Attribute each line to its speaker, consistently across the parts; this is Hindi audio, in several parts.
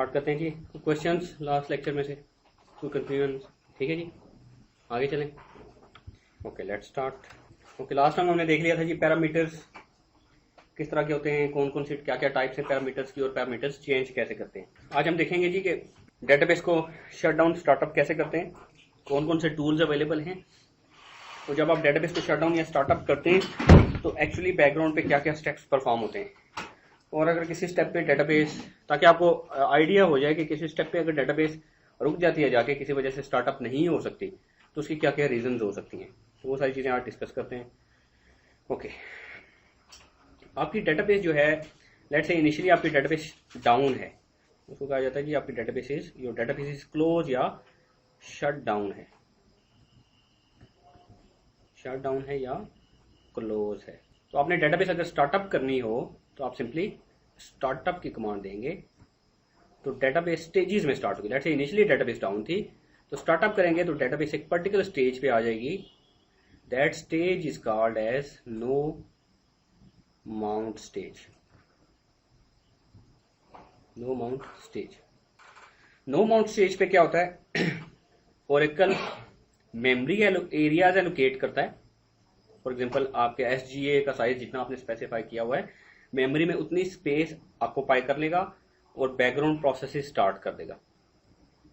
Speaker 1: स्टार्ट करते हैं जी। क्वेश्चंस लास्ट लेक्चर में से, कोई कंफ्यूजन? ठीक है जी, आगे चलें। Okay, let's start. Okay, last time हमने देख लिया था जी पैरामीटर्स किस तरह के होते हैं, कौन कौन सी क्या क्या टाइप्स हैं पैरामीटर्स की, और पैरामीटर्स चेंज कैसे करते हैं। आज हम देखेंगे जी कि डेटाबेस को शट डाउन स्टार्टअप कैसे करते हैं, कौन कौन से टूल्स अवेलेबल हैं, तो जब आप डेटाबेस को शट डाउन या स्टार्टअप करते हैं तो एक्चुअली बैकग्राउंड पे क्या क्या स्टेप्स परफॉर्म होते हैं, और अगर किसी स्टेप पे डेटाबेस, ताकि आपको आइडिया हो जाए कि किसी स्टेप पे अगर डेटाबेस रुक जाती है जाके किसी वजह से स्टार्टअप नहीं हो सकती तो उसकी क्या क्या रीजंस हो सकती हैं, तो वो सारी चीज़ें आज डिस्कस करते हैं। ओके, आपकी डेटाबेस जो है, लेट्स से इनिशियली आपकी डेटाबेस डाउन है, उसको कहा जाता है कि आपकी डेटाबेस इज क्लोज या शट डाउन है, शट डाउन है या क्लोज है। तो आपने डेटाबेस अगर स्टार्टअप करनी हो तो आप सिंपली स्टार्टअप की कमांड देंगे तो डेटाबेस स्टेजेस में स्टार्ट होगी। Let's say initially database down थी तो स्टार्टअप करेंगे तो डेटाबेस एक पर्टिकुलर स्टेज पे आ जाएगी। That stage is called as no mount stage. No mount stage, no mount stage पे क्या होता है, ओरेकल मेमोरी एरियाज एलोकेट करता है। फॉर एग्जांपल आपके एसजीए का साइज जितना आपने स्पेसिफाई किया हुआ है, मेमोरी में उतनी स्पेस ऑक्यूपाई कर लेगा और बैकग्राउंड प्रोसेस स्टार्ट कर देगा,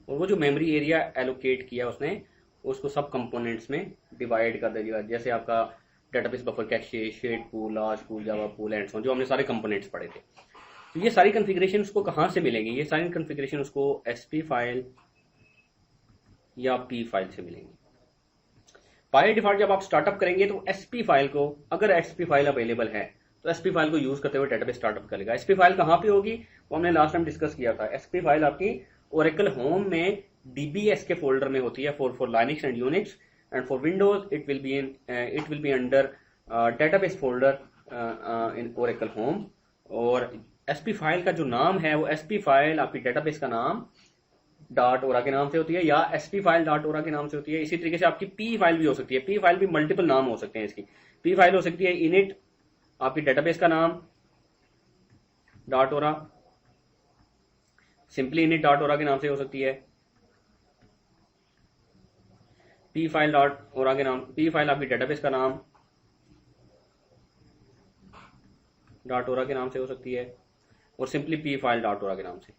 Speaker 1: और वो जो मेमोरी एरिया एलोकेट किया उसने उसको सब कंपोनेंट्स में डिवाइड कर देगा। जैसे आपका database buffer cache, shared pool, large pool, Java pool and so, जो हमने सारे कंपोनेंट्स पढ़े थे। तो ये सारी कॉन्फ़िगरेशन उसको कहाँ से मिलेंगी, ये सारी कॉन्फ़िगरेशन उसको एसपी फाइल या पी फाइल से मिलेंगी। बाय डिफॉल्ट जब आप स्टार्टअप करेंगे तो एसपी फाइल को, अगर एसपी फाइल अवेलेबल है तो एसपी फाइल को यूज करते हुए डेटाबेस स्टार्टअप करेगा। एसपी फाइल कहाँ पे होगी वो हमने लास्ट टाइम डिस्कस किया था। एसपी फाइल आपकी ओरेकल होम में डीबीएस के फोल्डर में होती है for Linux and Unix, and for Windows it will be under database folder in Oracle home. और एसपी फाइल का जो नाम है वो एसपी फाइल आपकी डेटाबेस का नाम डॉट ओरा के नाम से होती है या एसपी फाइल डॉट ओरा के नाम से होती है। इसी तरीके से आपकी पी फाइल भी हो सकती है। पी फाइल भी मल्टीपल नाम हो सकते हैं इसकी। पी फाइल हो सकती है इनिट आपकी डेटाबेस का नाम डॉट ओरा, सिंपली इनिट डॉट ओरा के नाम से हो सकती है। पी फाइल डॉट ओरा के नाम, पी फाइल आपकी डेटाबेस का नाम डॉट ओरा के नाम से हो सकती है, और सिंपली पी फाइल डॉट ओरा के नाम से।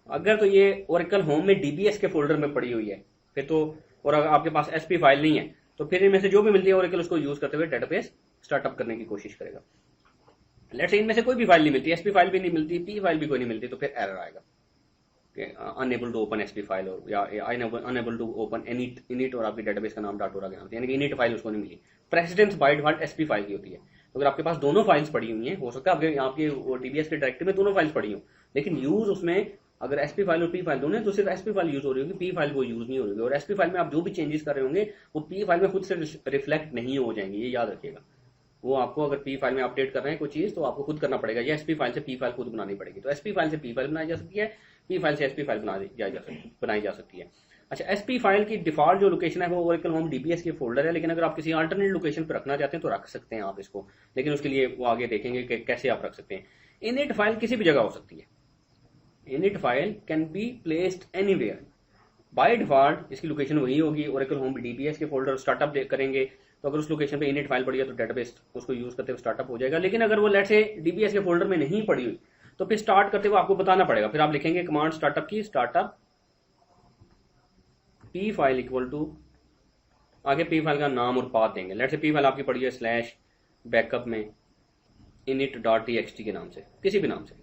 Speaker 1: अगर तो ये ओरेकल होम में डीबीएस के फोल्डर में पड़ी हुई है फिर तो, और अगर आपके पास एसपी फाइल नहीं है तो फिर इनमें से जो भी मिलती है ओरेकल उसको यूज करते हुए डेटाबेस स्टार्टअप करने की कोशिश करेगा। लेट्स से इनमें से कोई भी फाइल नहीं मिलती, एसपी फाइल भी नहीं मिलती, पी फाइल भी कोई नहीं मिलती, तो फिर एरर आएगा unable to open SP file, और या अनएबल टू ओपन इनिट और आपकी डेटाबेस का नाम डॉट ओरा के नाम से, यानी कि इनिट फाइल उसको नहीं मिली। Precedence by default SP file की होती है। तो अगर आपके पास दोनों फाइल्स पड़ी हुई हैं, हो सकता है आपके डीबीएस के डायरेक्टरी में दोनों फाइल्स पड़ी हो, लेकिन यूज उसमें अगर एसपी फाइल और पी फाइल दोनों है तो सिर्फ एसपी फाइल यूज हो रही होगी, पी फाइल वो यूज नहीं हो रही होगी। और एसपी फाइल में आप जो भी चेंजेस कर रहे होंगे वो पी फाइल में खुद से रिफ्लेक्ट नहीं हो जाएंगे, ये याद रखिएगा। वो आपको अगर पी फाइल में अपडेट कर रहे हैं कोई चीज तो आपको खुद करना पड़ेगा, या एसपी फाइल से पी फाइल खुद बनानी पड़ेगी। तो एसपी फाइल से पी फाइल बनाई जा सकती है, पी फाइल से एसपी फाइल बनाई जा सकती है। अच्छा, एसपी फाइल की डिफॉल्ट जो लोकेशन है वो ओरेकल होम डीबीएस की फोल्डर है, लेकिन अगर आप किसी अल्टरनेट लोकेशन पर रखना चाहते हैं तो रख सकते हैं आप इसको, लेकिन उसके लिए वो आगे देखेंगे कि कैसे आप रख सकते हैं। इनिट फाइल किसी भी जगह हो सकती है, init file can be placed anywhere. By default इसकी लोकेशन वही होगी, ओरेकल होम डीबीएस के फोल्डर स्टार्टअप करेंगे तो अगर उस लोकेशन पे इनिट फाइल पड़ी है तो डेटाबेस उसको यूज करते हुए स्टार्टअप हो जाएगा। लेकिन अगर वो लेट से डीबीएस के फोल्डर में नहीं पड़ी हुई तो फिर स्टार्ट करते हुए आपको बताना पड़ेगा। फिर आप लिखेंगे कमांड स्टार्टअप की, startup P file equal to, आगे पी फाइल का नाम और पाथ देंगे। लेट से पी फाइल आपकी पड़ी है स्लैश बैकअप में इनिट डॉट टीएक्सटी के नाम से, किसी भी नाम से,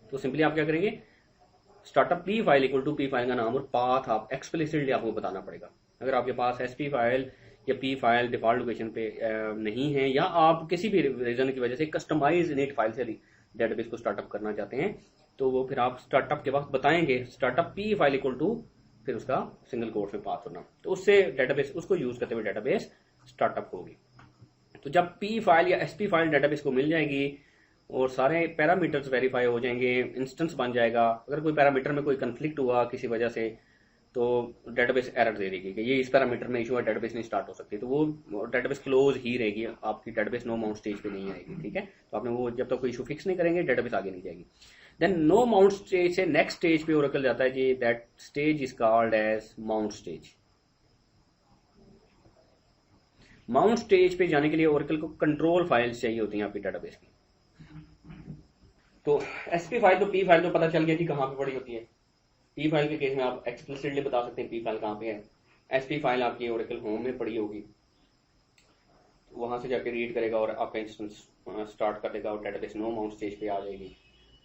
Speaker 1: तो सिंपली आप क्या करेंगे, startup P file equal to P file का नाम और पाथ आप एक्सप्लिसिटली आपको बताना पड़ेगा। अगर आपके पास एसपी फाइल या पी फाइल डिफॉल्ट लोकेशन पे नहीं है, या आप किसी भी रीजन की वजह से कस्टमाइज इनिट फाइल से डेटाबेस को स्टार्टअप करना चाहते हैं तो वो फिर आप स्टार्टअप के वक्त बताएंगे startup P file equal to फिर उसका सिंगल कोट्स में पाथ होना, तो उससे डेटाबेस उसको यूज करते हुए डेटाबेस स्टार्टअप होगी। तो जब पी फाइल या एसपी फाइल डेटाबेस को मिल जाएगी और सारे पैरामीटर्स वेरीफाई हो जाएंगे, इंस्टेंस बन जाएगा। अगर कोई पैरामीटर में कोई कंफ्लिक्ट हुआ किसी वजह से तो डेटाबेस एरर दे देगी कि ये इस पैरामीटर में इशू है, डेटाबेस नहीं स्टार्ट हो सकती, तो वो डेटाबेस क्लोज ही रहेगी, आपकी डेटाबेस नो माउंट स्टेज पे नहीं आएगी। ठीक है, तो आपने वो जब तक कोई इशू फिक्स नहीं करेंगे डेटाबेस आगे नहीं जाएगी। देन नो माउंट स्टेज से नेक्स्ट स्टेज पे ओरेकल जाता है जी, that stage is called as mount stage. Mount stage पे जाने के लिए ओरेकल को कंट्रोल फाइल्स चाहिए होती हैं आपकी डेटाबेस की। तो एसपी फाइल तो पी फाइल तो पता चल गया कि कहाँ पे पड़ी होती है। पी फाइल के केस में आप एक्सप्लिसिटली बता सकते हैं पी फाइल कहाँ पे है। एसपी फाइल आपकी ओरेकल होम में पड़ी होगी, वहां से जाके रीड करेगा और आपका इंस्टेंस स्टार्ट कर देगा और डेटाबेस नो माउंट स्टेज पे आ जाएगी।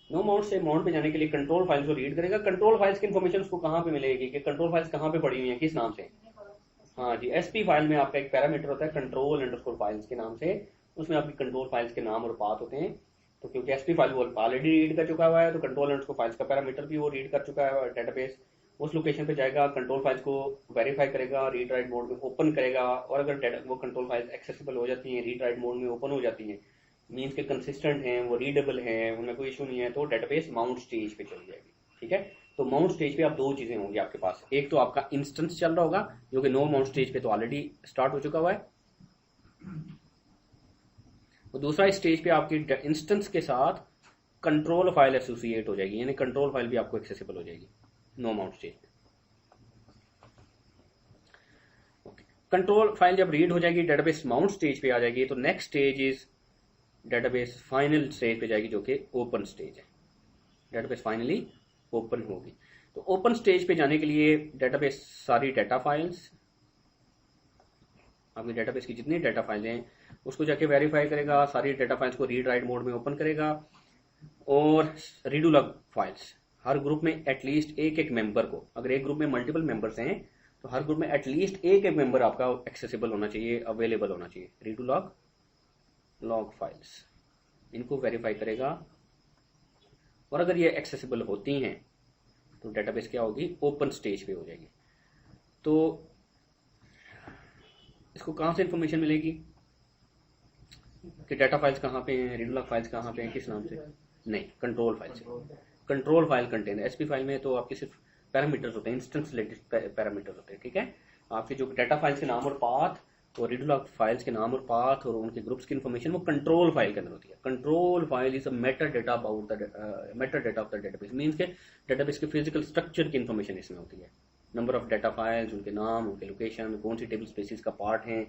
Speaker 1: नो माउंट से माउंट पे जाने के लिए कंट्रोल फाइल्स को रीड करेगा। कंट्रोल फाइल्स की इन्फॉर्मेशन उसको कहाँ पे मिलेगी कि कंट्रोल फाइल्स कहाँ पे पड़ी हुई है, किस नाम से। हाँ जी, एसपी फाइल में आपका एक पैरामीटर होता है कंट्रोल अंडरस्कोर फाइल्स के नाम से, उसमें आपकी कंट्रोल फाइल्स के नाम और पाथ होते हैं। तो क्योंकि एसपी फाइल वो ऑलरेडी रीड कर चुका हुआ है, तो कंट्रोल अंडरस्कोर फाइल्स का पैरामीटर भी वो रीड कर चुका है। डेटाबेस उस लोकेशन पे जाएगा, कंट्रोल फाइल्स को वेरीफाई करेगा, रीड राइट मोड में ओपन करेगा, और अगर वो कंट्रोल फाइल्स एक्सेसिबल हो जाती हैं, रीड राइट मोड में ओपन हो जाती हैं, मीन्स के कंसिस्टेंट हैं, वो रीडेबल हैं, उनमें कोई इशू नहीं है, तो डेटाबेस माउंट स्टेज पे चली जाएगी। ठीक है, तो माउंट स्टेज पे आप दो चीजें होंगी आपके पास, एक तो आपका इंस्टेंस चल रहा होगा जो कि नो माउंट स्टेज पे तो ऑलरेडी स्टार्ट हो चुका हुआ है, और दूसरा स्टेज पे आपकी इंस्टेंस के साथ कंट्रोल फाइल एसोसिएट हो जाएगी, यानी कंट्रोल फाइल भी आपको एक्सेसिबल हो जाएगी नो माउंट स्टेज पे। कंट्रोल फाइल जब रीड हो जाएगी, डेटाबेस माउंट स्टेज पे आ जाएगी, तो next stage is database final stage पे जाएगी जो कि ओपन स्टेज है। डेटाबेस फाइनली ओपन होगी। तो ओपन स्टेज पे जाने के लिए डेटाबेस सारी डाटा फाइल्स, आपके डेटाबेस की जितनी डाटा फाइलें हैं उसको जाके वेरीफाई करेगा, सारी डाटा फाइल्स को रीड राइट मोड में ओपन करेगा, और रीडू लॉग फाइल्स हर ग्रुप में एटलीस्ट एक एक मेंबर को, अगर एक ग्रुप में मल्टीपल मेंबर्स हैं तो हर ग्रुप में एटलीस्ट एक एक मेंबर आपका एक्सेसिबल होना चाहिए, अवेलेबल होना चाहिए। रीडू लॉग फाइल्स इनको वेरीफाई करेगा, और अगर ये एक्सेसिबल होती हैं तो डेटाबेस क्या होगी, ओपन स्टेज पे हो जाएगी। तो इसको कहां से इंफॉर्मेशन मिलेगी कि डाटा फाइल्स कहां पे हैं, रीड लॉग फाइल्स कहां पे हैं, किस नाम से? नहीं, कंट्रोल फाइल से। Control file container, SP file में तो आपके सिर्फ पैरामीटर्स होते हैं, इंस्टेंस रिलेटेड पैरामीटर्स होते हैं। ठीक है, आपके जो डाटा फाइल्स के नाम और पाथ और रीड लॉग फाइल्स के नाम और पाथ और उनके ग्रुप्स की इन्फॉर्मेशन वो कंट्रोल फाइल के अंदर होती है। Control file is a Meta data about the Meta data of the database, means के डेटाबेस के फिजिकल स्ट्रक्चर की इन्फॉर्मेशन इसमें होती है। नंबर ऑफ डाटा फाइल्स, उनके नाम, उनके लोकेशन, कौन सी टेबल स्पेसिस का पार्ट है,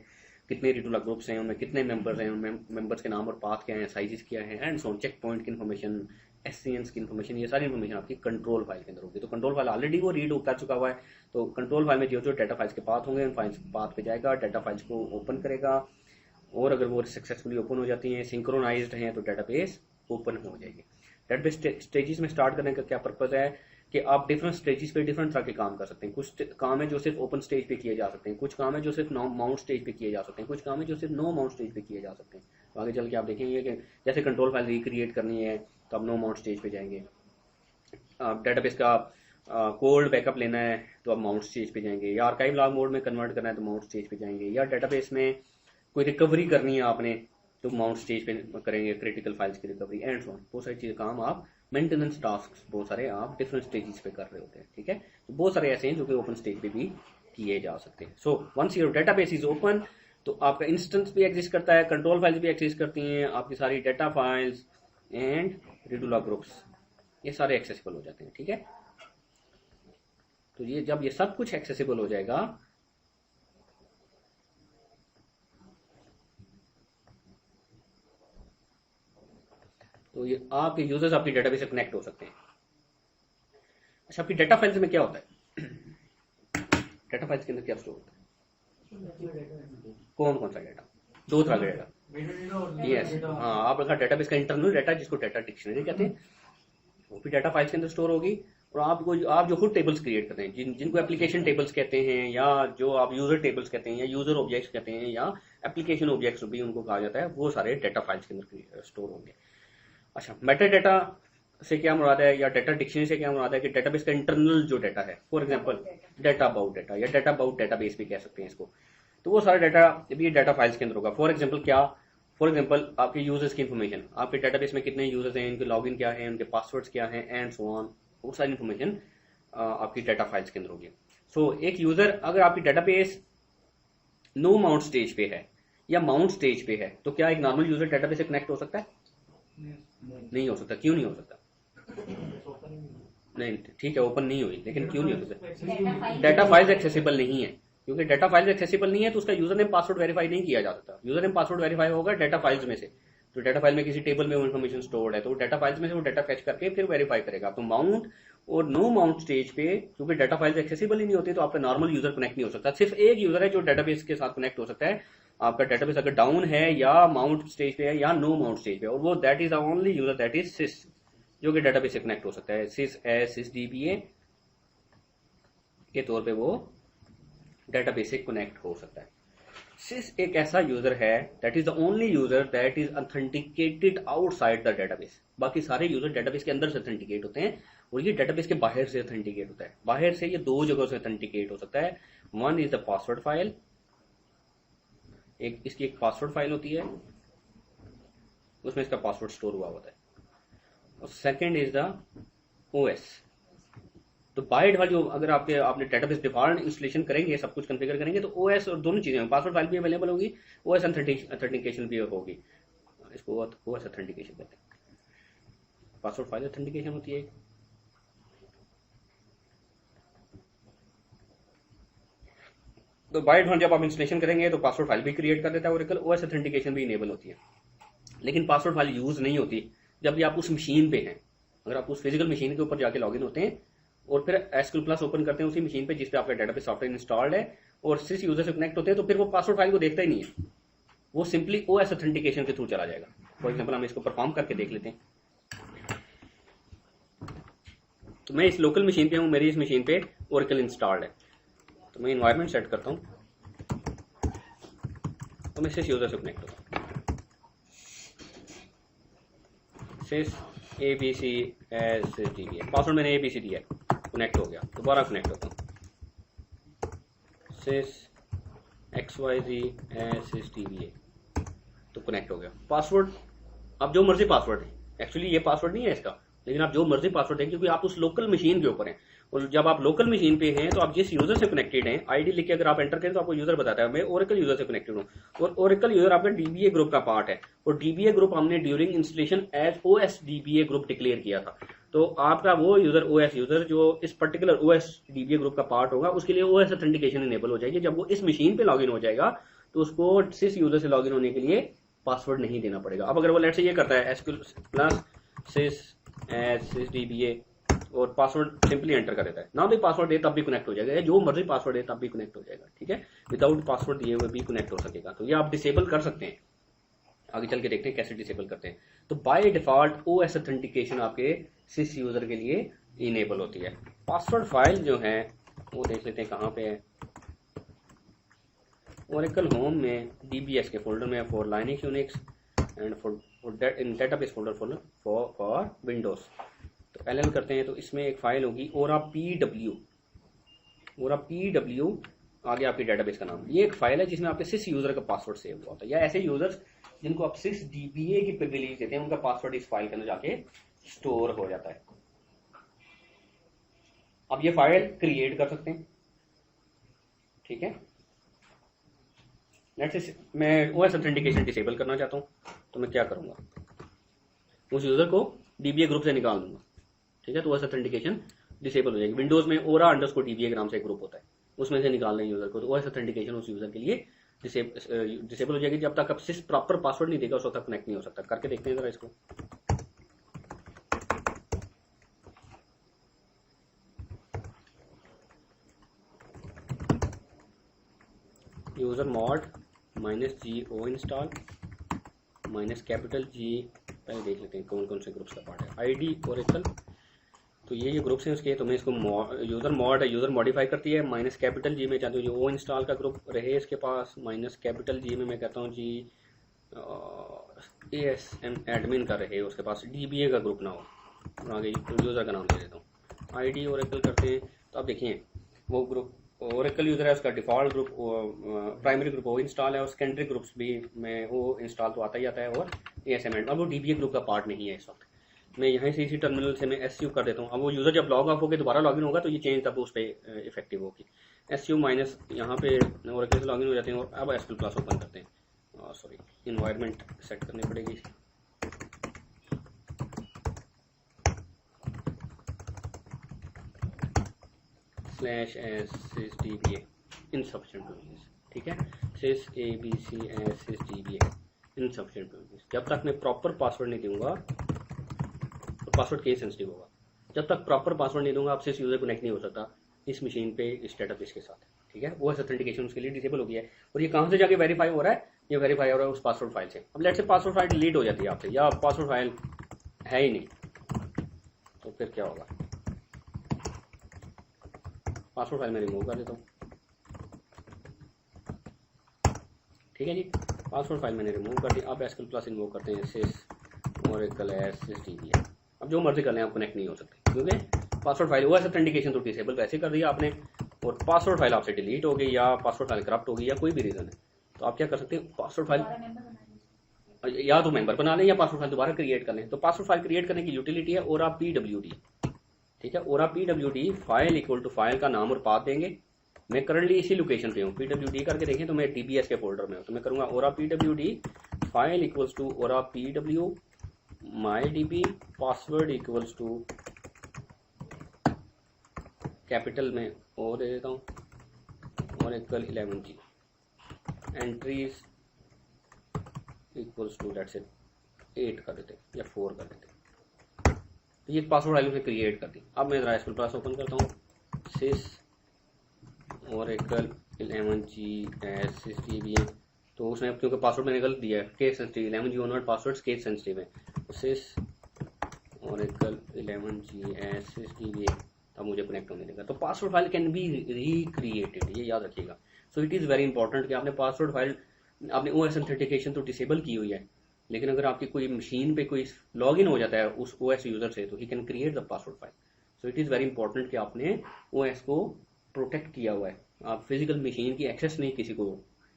Speaker 1: कितने रीडू लॉग ग्रुप्स हैं, उनमें कितने मेंबर्स हैं, उनमें मेंबर्स के नाम और पाथ क्या है, साइजेस क्या है, एंड सो चेक पॉइंट की इन्फॉर्मेशन, एससीएंस की इन्फॉर्मेशन, ये सारी इन्फॉर्मेशन आपकी कंट्रोल फाइल के अंदर होगी। तो कंट्रोल फाइल ऑलरेडी वो रीड कर चुका हुआ है, तो कंट्रोल फाइल में जो जो डाटा फाइल्स के पाथ होंगे उन फाइल्स पाथ पे जाएगा, डाटा फाइल्स को ओपन करेगा, और अगर वो सक्सेसफुली ओपन हो जाती हैं, सिंक्रोनाइज्ड हैं, तो डाटाबेस ओपन हो जाएगी। डाटाबेस स्टेजेस में स्टार्ट करने का क्या पर्पज है कि आप डिफरेंट स्टेजेस पे डिफरेंट तरह के काम कर सकते हैं। कुछ काम है जो सिर्फ ओपन स्टेज पे किए जा सकते हैं, कुछ काम है जो सिर्फ माउंट स्टेज पे किए जा सकते हैं, कुछ काम है जो सिर्फ नो माउंट स्टेज पे किए जा सकते हैं। तो आगे चल के आप देखेंगे कि जैसे कंट्रोल फाइल रिक्रिएट करनी है तो आप नो माउंट स्टेज पे जाएंगे, डेटाबेस का कोल्ड बैकअप लेना है तो आप माउंट स्टेज पे जाएंगे, या आर्काइव लॉग मोड में कन्वर्ट करना है तो माउंट स्टेज पे जाएंगे, या डेटाबेस में कोई रिकवरी करनी है आपने तो माउंट स्टेज पे करेंगे, क्रिटिकल फाइल्स की रिकवरी एंड सो ऑन। बहुत सारी चीजें काम आप मेंटेनेंस टास्क बहुत सारे आप डिफरेंट स्टेजेस पे कर रहे होते हैं। ठीक है, तो बहुत सारे ऐसे हैं जो कि ओपन स्टेज पे भी किए जा सकते हैं। So once your database is open, तो आपका इंस्टेंस भी एग्जिस्ट करता है, कंट्रोल फाइल्स भी एग्जिस्ट करती हैं, आपकी सारी data files and redo log groups ये सारे एक्सेसिबल हो जाते हैं। ठीक है, तो ये जब ये सब कुछ एक्सेसिबल हो जाएगा तो ये आपके यूजर्स आपकी डेटाबेस से कनेक्ट हो सकते हैं। अच्छा, आपकी डाटा फाइल्स में क्या होता है? डाटा फाइल्स के अंदर क्या स्टोर होता है? कौन कौन सा डाटा? दो तरह का डाटा। यस, हाँ, आपका डेटाबेस का इंटरनल डाटा जिसको डाटा डिक्शनरी कहते हैं वो भी डाटा फाइल्स के अंदर स्टोर होगी, और आप जो खुद टेबल्स क्रिएट करते हैं जिनको एप्लीकेशन टेबल्स कहते हैं, या जो आप यूजर टेबल्स कहते हैं, या यूजर ऑब्जेक्ट्स कहते हैं, या एप्लीकेशन ऑब्जेक्ट्स भी उनको कहा जाता है, वो सारे डाटा फाइल्स के अंदर स्टोर होंगे। अच्छा, मेटा डाटा से क्या मुराद है, या डाटा डिक्शनरी से क्या मुराद है कि डेटाबेस का इंटरनल जो डाटा है, for example data about data या डाटा अबाउट डेटाबेस भी कह सकते हैं इसको, तो वो सारा डाटा भी डाटा फाइल्स के अंदर होगा। फॉर एग्जांपल आपके यूजर्स की इन्फॉर्मेशन, आपके डेटाबेस में कितने यूजर्स हैं, इनके लॉगिन क्या है, उनके पासवर्ड्स क्या है एंड सो ऑन, वो सारी इन्फॉर्मेशन आपकी डाटा फाइल्स के अंदर होगी। सो एक यूजर अगर आपकी डेटाबेस नो माउंट स्टेज पे है या माउंट स्टेज पे है तो क्या एक नॉर्मल यूजर डेटाबेस से कनेक्ट हो सकता है? नहीं हो सकता। क्यों नहीं हो सकता? नहीं, ठीक है, ओपन नहीं हुई, लेकिन क्यों नहीं हो सकता? डाटा फाइल्स एक्सेसिबल नहीं है। क्योंकि डाटा फाइल्स एक्सेसिबल नहीं है तो उसका यूजर नेम पासवर्ड वेरीफाई नहीं किया जा सकता। यूजर नेम पासवर्ड वेरीफाई होगा डाटा फाइल्स में से। तो डाटा फाइल में किसी टेबल में वो इन्फॉर्मेशन स्टोर्ड है तो डाटा फाइल्स में से वो डाटा फैच करके फिर वेरीफाई करेगा। तो माउंट और नो माउंट स्टेज पे क्योंकि डाटा फाइल्स एक्सेसिबल ही नहीं होती तो आपका नॉर्मल यूजर कनेक्ट नहीं हो सकता। सिर्फ एक यूजर है जो डेटाबेस के साथ कनेक्ट हो सकता है। आपका डेटाबेस अगर डाउन है या माउंट स्टेज पे है या नो माउंट स्टेज पे, और वो that is the only user that is सिस, जो कि डेटाबेस से कनेक्ट हो सकता है। सिस डीबीए के तौर पे वो डेटाबेस से कनेक्ट हो सकता है। सिस एक ऐसा यूजर है that is the only user that is authenticated outside the database. बाकी सारे यूजर डेटाबेस के अंदर से ऑथेंटिकेट होते हैं और ये डेटाबेस के बाहर से ऑथेंटिकेट होता है। बाहर से ये दो जगहों से ऑथेंटिकेट हो सकता है। One is the password file, एक इसकी एक पासवर्ड फाइल होती है उसमें इसका पासवर्ड स्टोर हुआ होता है, और सेकंड इज द ओएस। तो बाय डिफॉल्ट जो अगर आपने डेटाबेस डिफॉल्ट इंस्टॉलेशन करेंगे, सब कुछ कॉन्फ़िगर करेंगे तो ओएस और दोनों चीजें, पासवर्ड फाइल भी अवेलेबल होगी, ओएस ऑथेंटिकेशन भी होगी। इसको ओएस ऑथेंटिकेशन कहते हैं। पासवर्ड फाइल ऑथेंटिकेशन होती है। तो बाय डिफॉल्ट जब आप इंस्टॉलेशन करेंगे तो पासवर्ड फाइल भी क्रिएट कर देता है ओरेकल, ओएस ऑथेंटिकेशन भी इनेबल होती है। लेकिन पासवर्ड फाइल यूज नहीं होती जब भी आप उस मशीन पे हैं। अगर आप उस फिजिकल मशीन के ऊपर जाके लॉगिन होते हैं और फिर एसक्यूएल प्लस ओपन करते हैं उसी मशीन पे जिस पे आपका डेटाबेस सॉफ्टवेयर इंस्टॉल्ड है और सिस यूजर से कनेक्ट होते हैं, तो फिर वो पासवर्ड फाइल को देखता ही नहीं है, वो सिंपली ओएस ऑथेंटिकेशन के थ्रू चला जाएगा। फॉर एग्जाम्पल हम इसको परफॉर्म करके देख लेते हैं। तो मैं इस लोकल मशीन पे हूँ, मेरी इस मशीन पे ओरेकल इंस्टॉल्ड है, तो मैं इन्वायरमेंट सेट करता हूँ तो मैं सिस यूजर से कनेक्ट होता हूँ। सिस एबीसी एज सिस डीबीए, पासवर्ड मैंने एबीसी दिया है, कनेक्ट हो गया। दोबारा कनेक्ट होता हूँ सिस एक्सवाईजी एज सिस डीबीए, तो कनेक्ट हो गया। पासवर्ड आप जो मर्जी पासवर्ड है, एक्चुअली ये पासवर्ड नहीं है इसका, लेकिन आप जो मर्जी पासवर्ड दें क्योंकि आप उस लोकल मशीन के ऊपर हैं। और जब आप लोकल मशीन पे हैं तो आप जिस यूजर से कनेक्टेड हैं, आईडी लिख के अगर आप एंटर करें तो आपको यूजर बताता है मैं ओरेकल यूजर से कनेक्टेड हूँ, और ओरेकल यूजर आपका डीबीए ग्रुप का पार्ट है। और डीबीए ग्रुप हमने during installation as OS DBA group declare किया था। तो आपका वो यूजर ओएस यूजर जो इस पर्टिकुलर ओएस डीबीए ग्रुप का पार्ट होगा उसके लिए ओएस ऑथेंटिकेशन इनेबल हो जाएगी। जब वो इस मशीन पे लॉगिन हो जाएगा तो उसको सिस यूजर से लॉगिन होने के लिए पासवर्ड नहीं देना पड़ेगा। अब अगर वो लेट से ये करता है एसक्यूएल प्लस सिस एज सिस डीबीए और पासवर्ड सिंपली एंटर कर देता है, ना भी पासवर्ड दे तब भी कनेक्ट हो जाएगा, जो मर्जी पासवर्ड दे तब भी कनेक्ट हो जाएगा। ठीक है, विदाउट पासवर्ड दिए हुए भी कनेक्ट हो सकेगा। तो ये आप डिसेबल कर सकते हैं, आगे चल के देखते हैं कैसे डिसेबल करते हैं। तो बाय डिफॉल्ट ओएस ऑथेंटिकेशन आपके सिस यूजर के लिए इनेबल होती है। पासवर्ड फाइल जो है वो देख लेते हैं कहाँ पे है। ओरेकल होम में डीबीएस के फोल्डर में for Linux Unix and for in database folder for Windows. तो एलएल करते हैं तो इसमें एक फाइल होगी ओरा पीडब्ल्यू, ओरा पीडब्ल्यू आगे आपकी डेटाबेस का नाम। ये एक फाइल है जिसमें आपके सिस यूजर का पासवर्ड सेव हुआ होता है, या ऐसे यूजर्स जिनको आप सिस डीबीए की प्रिविलेज देते हैं उनका पासवर्ड इस फाइल के अंदर जाके स्टोर हो जाता है। अब ये फाइल क्रिएट कर सकते हैं। ठीक है, लेट्स से मैं ओएस ऑथेंटिकेशन डिसेबल करना चाहता हूं तो मैं क्या करूंगा, उस यूजर को डीबीए ग्रुप से निकाल दूंगा। ठीक है, तो ओएस ऑथेंटिकेशन डिसेबल हो जाएगी। विंडोज में ओरा अंडरस्कोर डीबीए के नाम से एक ग्रुप होता है, उसमें से निकालना है यूजर को, तो ओएस ऑथेंटिकेशन उस यूजर के लिए डिसेबल हो जाएगी। जब तक आप सिस प्रॉपर पासवर्ड नहीं देगा उस वक्त कनेक्ट नहीं हो सकता। करके देखते हैं जरा इसको। User mod -GO install -G, पहले देख लेते हैं कौन कौन से ग्रुप्स का पार्ट है। आईडी ओरेकल, तो ये ग्रुप्स हैं उसके, तो मैं इसको यूजर मॉड है, यूजर मॉडिफाई करती है। -G में चाहती हूँ जो ओ इंस्टॉल का ग्रुप रहे इसके पास। -G में मैं कहता हूँ जी ASM एडमिन का रहे उसके पास, डीबीए का ग्रुप ना हो। आगे यूजर का नाम दे देता हूँ। आईडी ओरेकल करते हैं तो आप देखिए वो ग्रुप ओरेकल यूजर है, उसका डिफॉल्ट ग्रुप प्राइमरी ग्रुप वो इंस्टॉल है और सेकेंडरी ग्रुप्स भी में वो इंस्टॉल तो आता ही आता है, और ASM अब वो डीबीए ग्रुप का पार्ट नहीं है इस वक्त। मैं यहाँ से इसी टर्मिनल से मैं एस यू कर देता हूँ। अब वो यूज़र जब लॉग ऑफ होकर दोबारा लॉगिन होगा तो ये चेंज तब उस पर इफेक्टिव होगी। एस यू माइनस यहाँ पे ओरेकल से लॉगिन हो जाते हैं और अब एसक्यूएल क्लास ओपन करते हैं। सॉरी, इन्वायरमेंट सेट करनी पड़ेगी। Slash S sys D B A insufficient privilege, ठीक है, sys A B C S sys D B A insufficient privilege. जब तक मैं प्रॉपर पासवर्ड नहीं दूंगा तो पासवर्ड केस सेंसिटिव होगा। जब तक प्रॉपर पासवर्ड नहीं दूंगा आपसे इस यूजर कनेक्ट नहीं हो सकता इस मशीन पे इस डेटाबेस के साथ, ठीक है। वो ऑथेंटिकेशन उसके लिए डिसेबल हो गया है। और ये कहाँ से जाके वेरीफाई हो रहा है? ये वेरीफाई हो रहा है उस पासवर्ड फाइल से। अब लेट से पासवर्ड फाइल डिलीट हो जाती है आपसे या पासवर्ड फाइल है ही नहीं, तो फिर क्या होगा? पासवर्ड फाइल मैं रिमूव कर देता हूँ, ठीक है जी। पासवर्ड फाइल मैंने रिमूव कर दी। अब एसक्यूएल प्लस इन्वोक करते हैं सिस ओरेकल एस सिस डीबीए। अब जो मर्जी कर लें आप कनेक्ट नहीं हो सकते क्योंकि पासवर्ड फाइल ओएस ऑथेंटिकेशन तो डिसेबल वैसे कर दिया आपने और पासवर्ड फाइल आपसे डिलीट हो गई या पासवर्ड फाइल करप्ट हो गई या कोई भी रीजन है, तो आप क्या कर सकते हैं? पासवर्ड फाइल या तो मेंबर बना लें या पासवर्ड फाइल दोबारा क्रिएट कर लें। तो पासवर्ड फाइल क्रिएट करने की यूटिलिटी है और आप PWD, ठीक है, और आप PWD file equal to file का नाम और पाथ देंगे। मैं करंटली इसी लोकेशन पे हूँ, PWD करके देखें तो मैं DBS के फोल्डर में हूँ, तो मैं करूँगा ora PWD file equals to ora PW MyDB password equals to capital में ओ दे देता हूँ Oracle 11G entries equals to that's it 8 कर देते या 4 कर देते। तो ये पासवर्ड वैल्यू से क्रिएट कर दी। अब मैं जरा एसक्यूएल क्लास ओपन करता हूँ sys Oracle 11G S sys DBA। तो उसमें क्योंकि पासवर्ड मैंने गलत दिया है, case sensitive 11G onward password case sensitive है, तो sys Oracle 11G S sys DBA अब मुझे कनेक्ट होने देगा। तो password file can be recreated, ये याद रखिएगा। So it is very important कि आपने पासवर्ड फाइल आपने ओएस ऑथेंटिकेशन तो डिसेबल की हुई है, लेकिन अगर आपकी कोई मशीन पे कोई लॉगिन हो जाता है उस ओएस यूजर से तो he can create the password file. So it is very important कि आपने ओएस को प्रोटेक्ट किया हुआ है। आप फिजिकल मशीन की एक्सेस नहीं किसी को,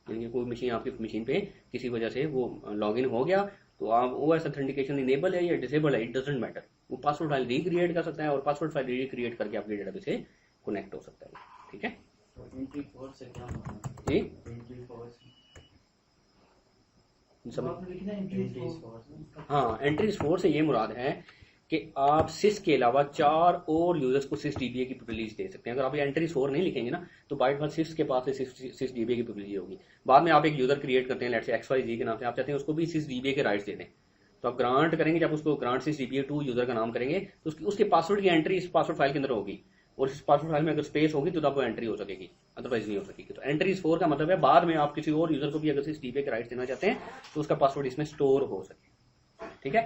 Speaker 1: यानी कोई मशीन आपकी मशीन पे किसी वजह से वो लॉगिन हो गया तो आप ओएस ऑथेंटिकेशन इनेबल है या डिसेबल है, इट डजंट मैटर। वो पासवर्ड फाइल रिक्रिएट कर सकता है और पासवर्ड फाइल रिक्रिएट करके आपके डेटाबेस से कनेक्ट हो सकता है, ठीक है जी। हाँ, एंट्रीज 4 से ये मुराद है कि आप सिस के अलावा 4 और यूजर्स को सिस DBA की प्रिविलेज दे सकते हैं। अगर आप ये एंट्रीज 4 नहीं लिखेंगे ना तो बाय डिफॉल्ट सिस के पास सिस DBA की प्रिविलेज होगी। बाद में आप एक यूजर क्रिएट करते हैं लेट्स से XYZ के नाम से, आप चाहते हैं उसको भी सिस DBA के राइट्स दे दें, तो आप ग्रांट करेंगे। जब उसको ग्रांट सिस DBA 2 यूजर का नाम करेंगे तो उसके पासवर्ड की एंट्री इस पासवर्ड फाइल के अंदर होगी और इस पासवर्ड फाइल में अगर स्पेस होगी तो तब वो एंट्री हो सकेगी, अदरवाइज नहीं हो सकेगी। तो एंट्रीज 4 का मतलब है बाद में आप किसी और यूजर को भी अगर सिस DBA के राइट्स देना चाहते हैं तो उसका पासवर्ड इसमें स्टोर हो सके, ठीक है।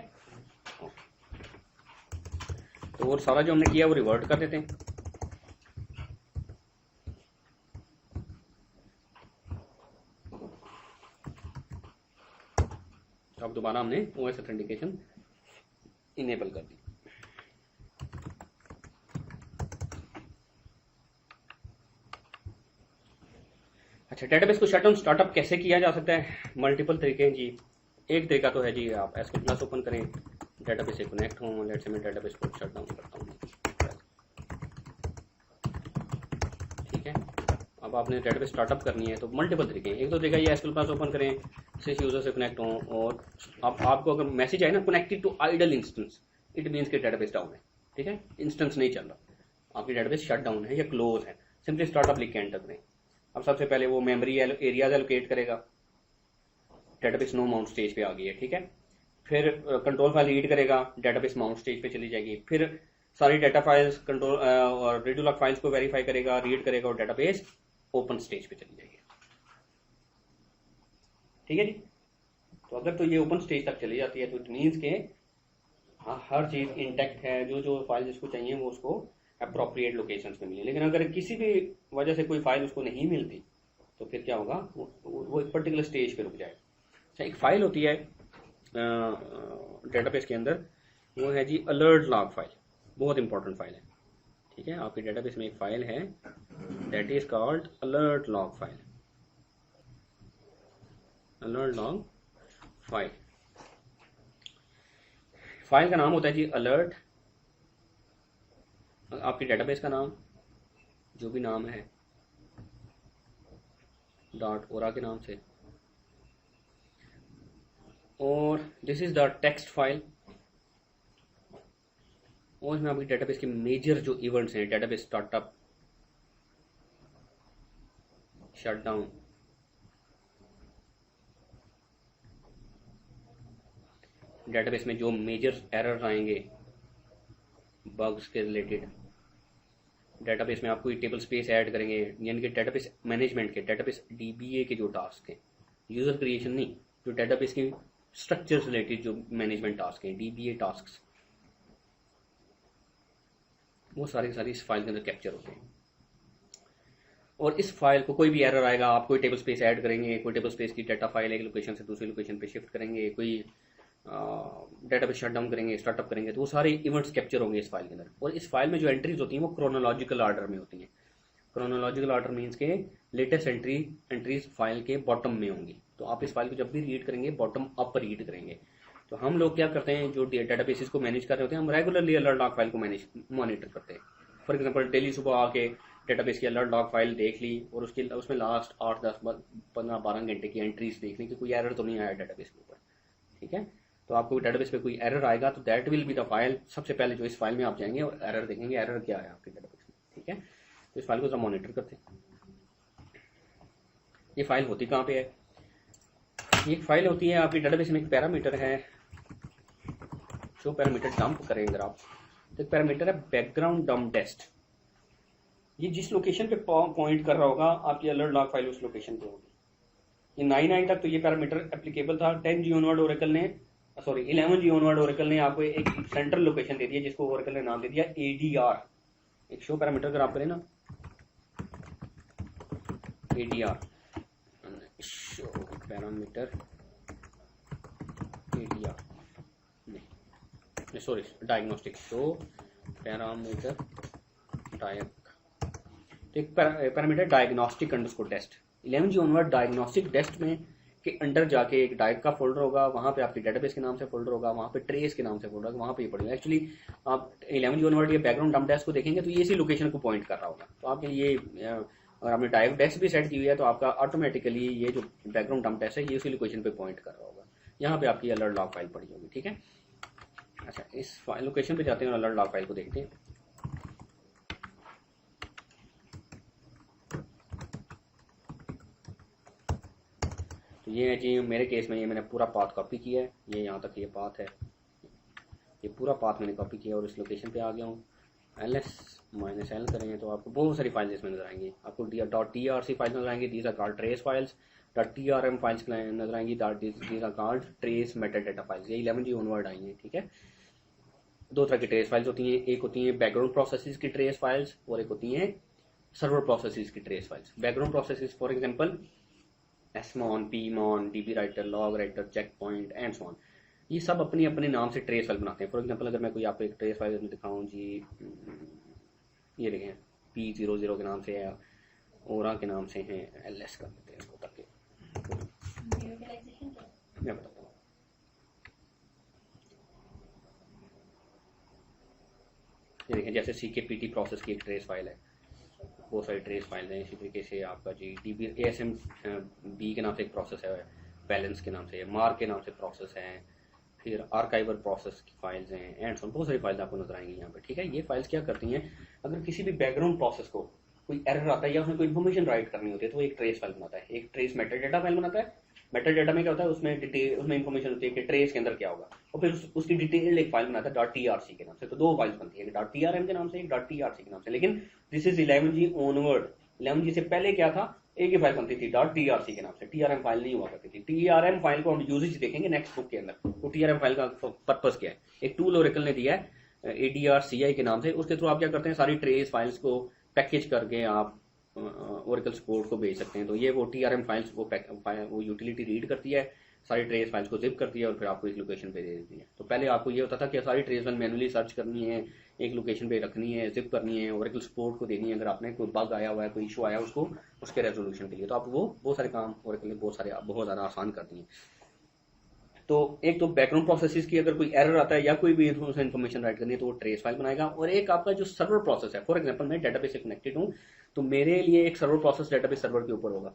Speaker 1: तो और सारा जो हमने किया वो रिवर्ट कर देते हैं। अब दोबारा हमने ओएस ऑथेंटिकेशन इनेबल कर दी। अच्छा, डेटाबेस को शटडाउन स्टार्टअप कैसे किया जा सकता है? मल्टीपल तरीके हैं जी। एक तरीका तो है जी, आप एसक्यूएल क्लास ओपन करें, डेटाबेस से कनेक्ट हों, लेट्स से मैं डेटाबेस को शटडाउन करता हूँ, ठीक है। अब आपने डेटाबेस स्टार्टअप करनी है तो मल्टीपल तरीके हैं। एक तो तरीका ये एसक्यूएल क्लास ओपन करें, सिस यूजर से कनेक्ट हों और आपको अगर मैसेज आए ना connected to idle instance, it means कि डेटाबेस डाउन है, ठीक है, इंस्टेंस नहीं चल रहा, आपकी डेटाबेस शट डाउन है या क्लोज है। सिंपली स्टार्टअप लिख के एंटर करें। अब सबसे पहले वो मेमोरी एरियाज एलोकेट करेगा, डेटाबेस नो माउंट स्टेज पे आ गई है, ठीक है। फिर कंट्रोल फाइल रीड करेगा, डेटाबेस माउंट स्टेज पे चली जाएगी। फिर सारी डाटा फाइल्स कंट्रोल और रेडियोलॉग फाइल्स को वेरीफाई करेगा, रीड करेगा और डेटाबेस ओपन स्टेज पे चली जाएगी, ठीक है जी। तो अगर तो ये ओपन स्टेज तक चली जाती है तो इट मीन्स के हाँ हर चीज इंटैक्ट है, जो फाइल जिसको चाहिए वो उसको अप्रोप्रिएट लोकेशन में मिली। लेकिन अगर किसी भी वजह से कोई फाइल उसको नहीं मिलती तो फिर क्या होगा, वो एक पर्टिकुलर स्टेज पे रुक जाएगा। अच्छा, एक फाइल होती है डेटाबेस के अंदर, वो है जी अलर्ट लॉग फाइल, बहुत इंपॉर्टेंट फाइल है, ठीक है। आपके डेटाबेस में एक फाइल है that is called alert log file, alert log file. File का नाम होता है जी अलर्ट, आपके डेटाबेस का नाम जो भी नाम है डॉट ओरा के नाम से, और this is the text file, और इसमें आपकी डेटाबेस के मेजर जो इवेंट्स हैं, डेटाबेस स्टार्टअप, शटडाउन, डेटाबेस में जो मेजर एरर आएंगे बग्स के रिलेटेड, डेटाबेस में आप कोई टेबल स्पेस ऐड करेंगे, यानी कि डेटाबेस मैनेजमेंट के, डेटाबेस डीबीए के जो टास्क हैं, यूजर क्रिएशन नहीं, जो डेटाबेस की स्ट्रक्चर रिलेटेड जो मैनेजमेंट टास्क हैं, डीबीए टास्क, वो सारी सारी इस फाइल के अंदर कैप्चर होते हैं। और इस फाइल को कोई भी एरर आएगा, आप कोई टेबल स्पेस ऐड करेंगे, कोई टेबल स्पेस की डाटा फाइल एक लोकेशन से दूसरी लोकेशन पे शिफ्ट करेंगे, कोई डेटाबेस शटडाउन करेंगे, स्टार्टअप करेंगे, तो वो सारे इवेंट्स कैप्चर होंगे इस फाइल के अंदर। और इस फाइल में जो एंट्रीज होती हैं वो क्रोनोलॉजिकल ऑर्डर में होती हैं। क्रोनोलॉजिकल ऑर्डर मीन्स के लेटेस्ट एंट्रीज फाइल के बॉटम में होंगी, तो आप इस फाइल को जब भी रीड करेंगे बॉटम अप रीड करेंगे। तो हम लोग क्या करते हैं, जो डेटाबेसेस को मैनेज कर रहे होते हैं, हम रेगुलरली अलर्ट लॉग फाइल को मॉनिटर करते हैं। फॉर एग्जाम्पल डेली सुबह आके डेटाबेस की अलर्ट लॉग फाइल देख ली और उसमें लास्ट 8, 10, 15, 12 घंटे की एंट्रीज देख ली कि कोई एरर तो नहीं आया डेटाबेस के ऊपर, ठीक है। तो आपको डेटाबेस पे कोई एरर आएगा तो that will be the file, सबसे पहले जो इस फाइल में आप जाएंगे और एरर देखेंगे, एरर क्या है आपके डेटाबेस में, ठीक है। तो इस फाइल को जरा मॉनिटर करते हैं। ये फाइल होती कहाँ पे है, ये फाइल होती है आपकी डेटाबेस में, एक पैरामीटर है, जो पैरामीटर डंप करेंगे अगर आप, तो एक पैरामीटर है बैकग्राउंड डंप टेस्ट। ये जिस लोकेशन पे पॉइंट कर रहा होगा आपकी अलर्ट लॉग फाइल उस लोकेशन पे होगी। ये 9 तक तो ये पैरामीटर एप्लीकेबल था। 10G ऑनवर्ड ओरेकल ने 11G ऑनवर्ड ओरेकल ने आपको एक सेंट्रल लोकेशन दे दिया जिसको ओरेकल ने नाम दे दिया ADR। एक शो पैरामीटर अगर आप करें ना, ADR शो पैरामीटर ADR नहीं सॉरी डायग्नोस्टिक शो पैरामीटर एक parameter diagnostic underscore test. 11G onward diagnostic test में के अंडर जाके एक डायग का फोल्डर होगा, वहाँ पे आपकी डेटाबेस के नाम से फोल्डर होगा, वहाँ पे ट्रेस के नाम से फोल्डर होगा, वहाँ पे ये पड़ेगा। एक्चुअली आप 11G ऑनवर्ड ये बैकग्राउंड डंप टेस्ट को देखेंगे तो ये इसी लोकेशन को पॉइंट कर रहा होगा। तो आपके ये अगर आपने डायग टेस्ट भी सेट की हुई है तो आपका ऑटोमेटिकली ये जो बैकग्राउंड डंप टेस्ट है ये उसी लोकेशन पे पॉइंट कर रहा होगा। यहाँ पे आपकी अलर्ट लॉग फाइल पड़ी होगी, ठीक है। अच्छा, इस लोकेशन पे जाते हैं और अलर्ट लॉग फाइल को देखते हैं। तो ये है जी, मेरे केस में ये मैंने पूरा पाथ कॉपी किया है, ये यहाँ तक ये पाथ है, ये पूरा पाथ मैंने कॉपी किया और इस लोकेशन पे आ गया हूँ। ls-l करेंगे तो आपको बहुत सारी फाइल्स इसमें नजर आएंगी। आपको .trc फाइल नजर आएंगी, these are called trace files. .trm files नजर आएंगी, these are called trace metadata files. ये 11G ऑनवर्ड आई हैं, ठीक है। दो तरह की ट्रेस फाइल्स होती हैं, एक होती है बैकग्राउंड प्रोसेसेस की ट्रेस फाइल्स और एक होती है सर्वर प्रोसेसेस की trace files. Background processes for example smon, pmon, dbwriter, logwriter, checkpoint and so on, ये सब अपनी अपने नाम से ट्रेस फाइल बनाते हैं। फॉर एग्जांपल अगर मैं कोई आपको एक ट्रेस फाइल दिखाऊं जी, ये देखें P00 के नाम से है, ओरा के नाम से है, ls कर देते हैं इसको ताकि मैं बताता हूँ। ये देखें जैसे CKPT प्रोसेस की एक ट्रेस फाइल है, बहुत सारी ट्रेस फाइल हैं। इसी तरीके से आपका जी ASMB के नाम से एक प्रोसेस है, बैलेंस के नाम से, मार्क के नाम से प्रोसेस है, फिर आर्काइवर प्रोसेस की फाइल्स हैं एंड सो, बहुत सारी फाइल्स आपको नजर आएंगी यहाँ पे, ठीक है। ये फाइल्स क्या करती हैं, अगर किसी भी बैकग्राउंड प्रोसेस को कोई एरर आता है या उसमें कोई इन्फॉर्मेशन राइट करनी होती है तो वो एक ट्रेस फाइल बनाता है, एक ट्रेस मेटाडाटा फाइल बनाता है। मेटाडाटा में क्या होता है, उसमें इन्फॉर्मेशन होती है कि ट्रेस के अंदर क्या होगा, और फिर उसकी डिटेल एक फाइल बनाता है .trc के नाम से। तो दो फाइल्स बनती है, एक .trm के नाम से, एक .trc के नाम से। लेकिन this is 11G onward, 11G से पहले क्या था, एक ही फाइल बनती थी .trc के नाम से, TRM फाइल नहीं हुआ करती थी। TRM फाइल को हम यूजेज देखेंगे नेक्स्ट बुक के अंदर। तो TRM फाइल का पर्पस क्या है, एक टूल ओरेकल ने दिया है ADRCI के नाम से, उसके थ्रू आप क्या करते हैं, सारी ट्रेस फाइल्स को पैकेज करके आप ओरेकल सपोर्ट को भेज सकते हैं। तो ये वो TRM फाइल्स वो यूटिलिटी रीड करती है, सारी ट्रेस फाइल्स को जिप करती है और फिर आपको एक लोकेशन पे दे देती है। तो पहले आपको ये होता था कि सारी ट्रेस फाइल मैनुअली सर्च करनी है, एक लोकेशन पे रखनी है, जिप करनी है, ओरेकल सपोर्ट को देनी है। अगर आपने कोई बग आया हुआ है, कोई इशू आया उसको उसके रेजोल्यूशन के लिए, तो आप वो बहुत सारे काम ओरेकल ने बहुत ज़्यादा आसान कर दिए। तो एक तो बैकग्राउंड प्रोसेसेस की अगर कोई एरर आता है या कोई भी इन्फॉर्मेशन राइट करनी है तो वो ट्रेस फाइल बनाएगा। और एक आपका जो सर्वर प्रोसेस है, फॉर एग्जांपल मैं डेटाबेस से कनेक्टेड हूँ तो मेरे लिए एक सर्वर प्रोसेस डेटाबेस सर्वर के ऊपर होगा।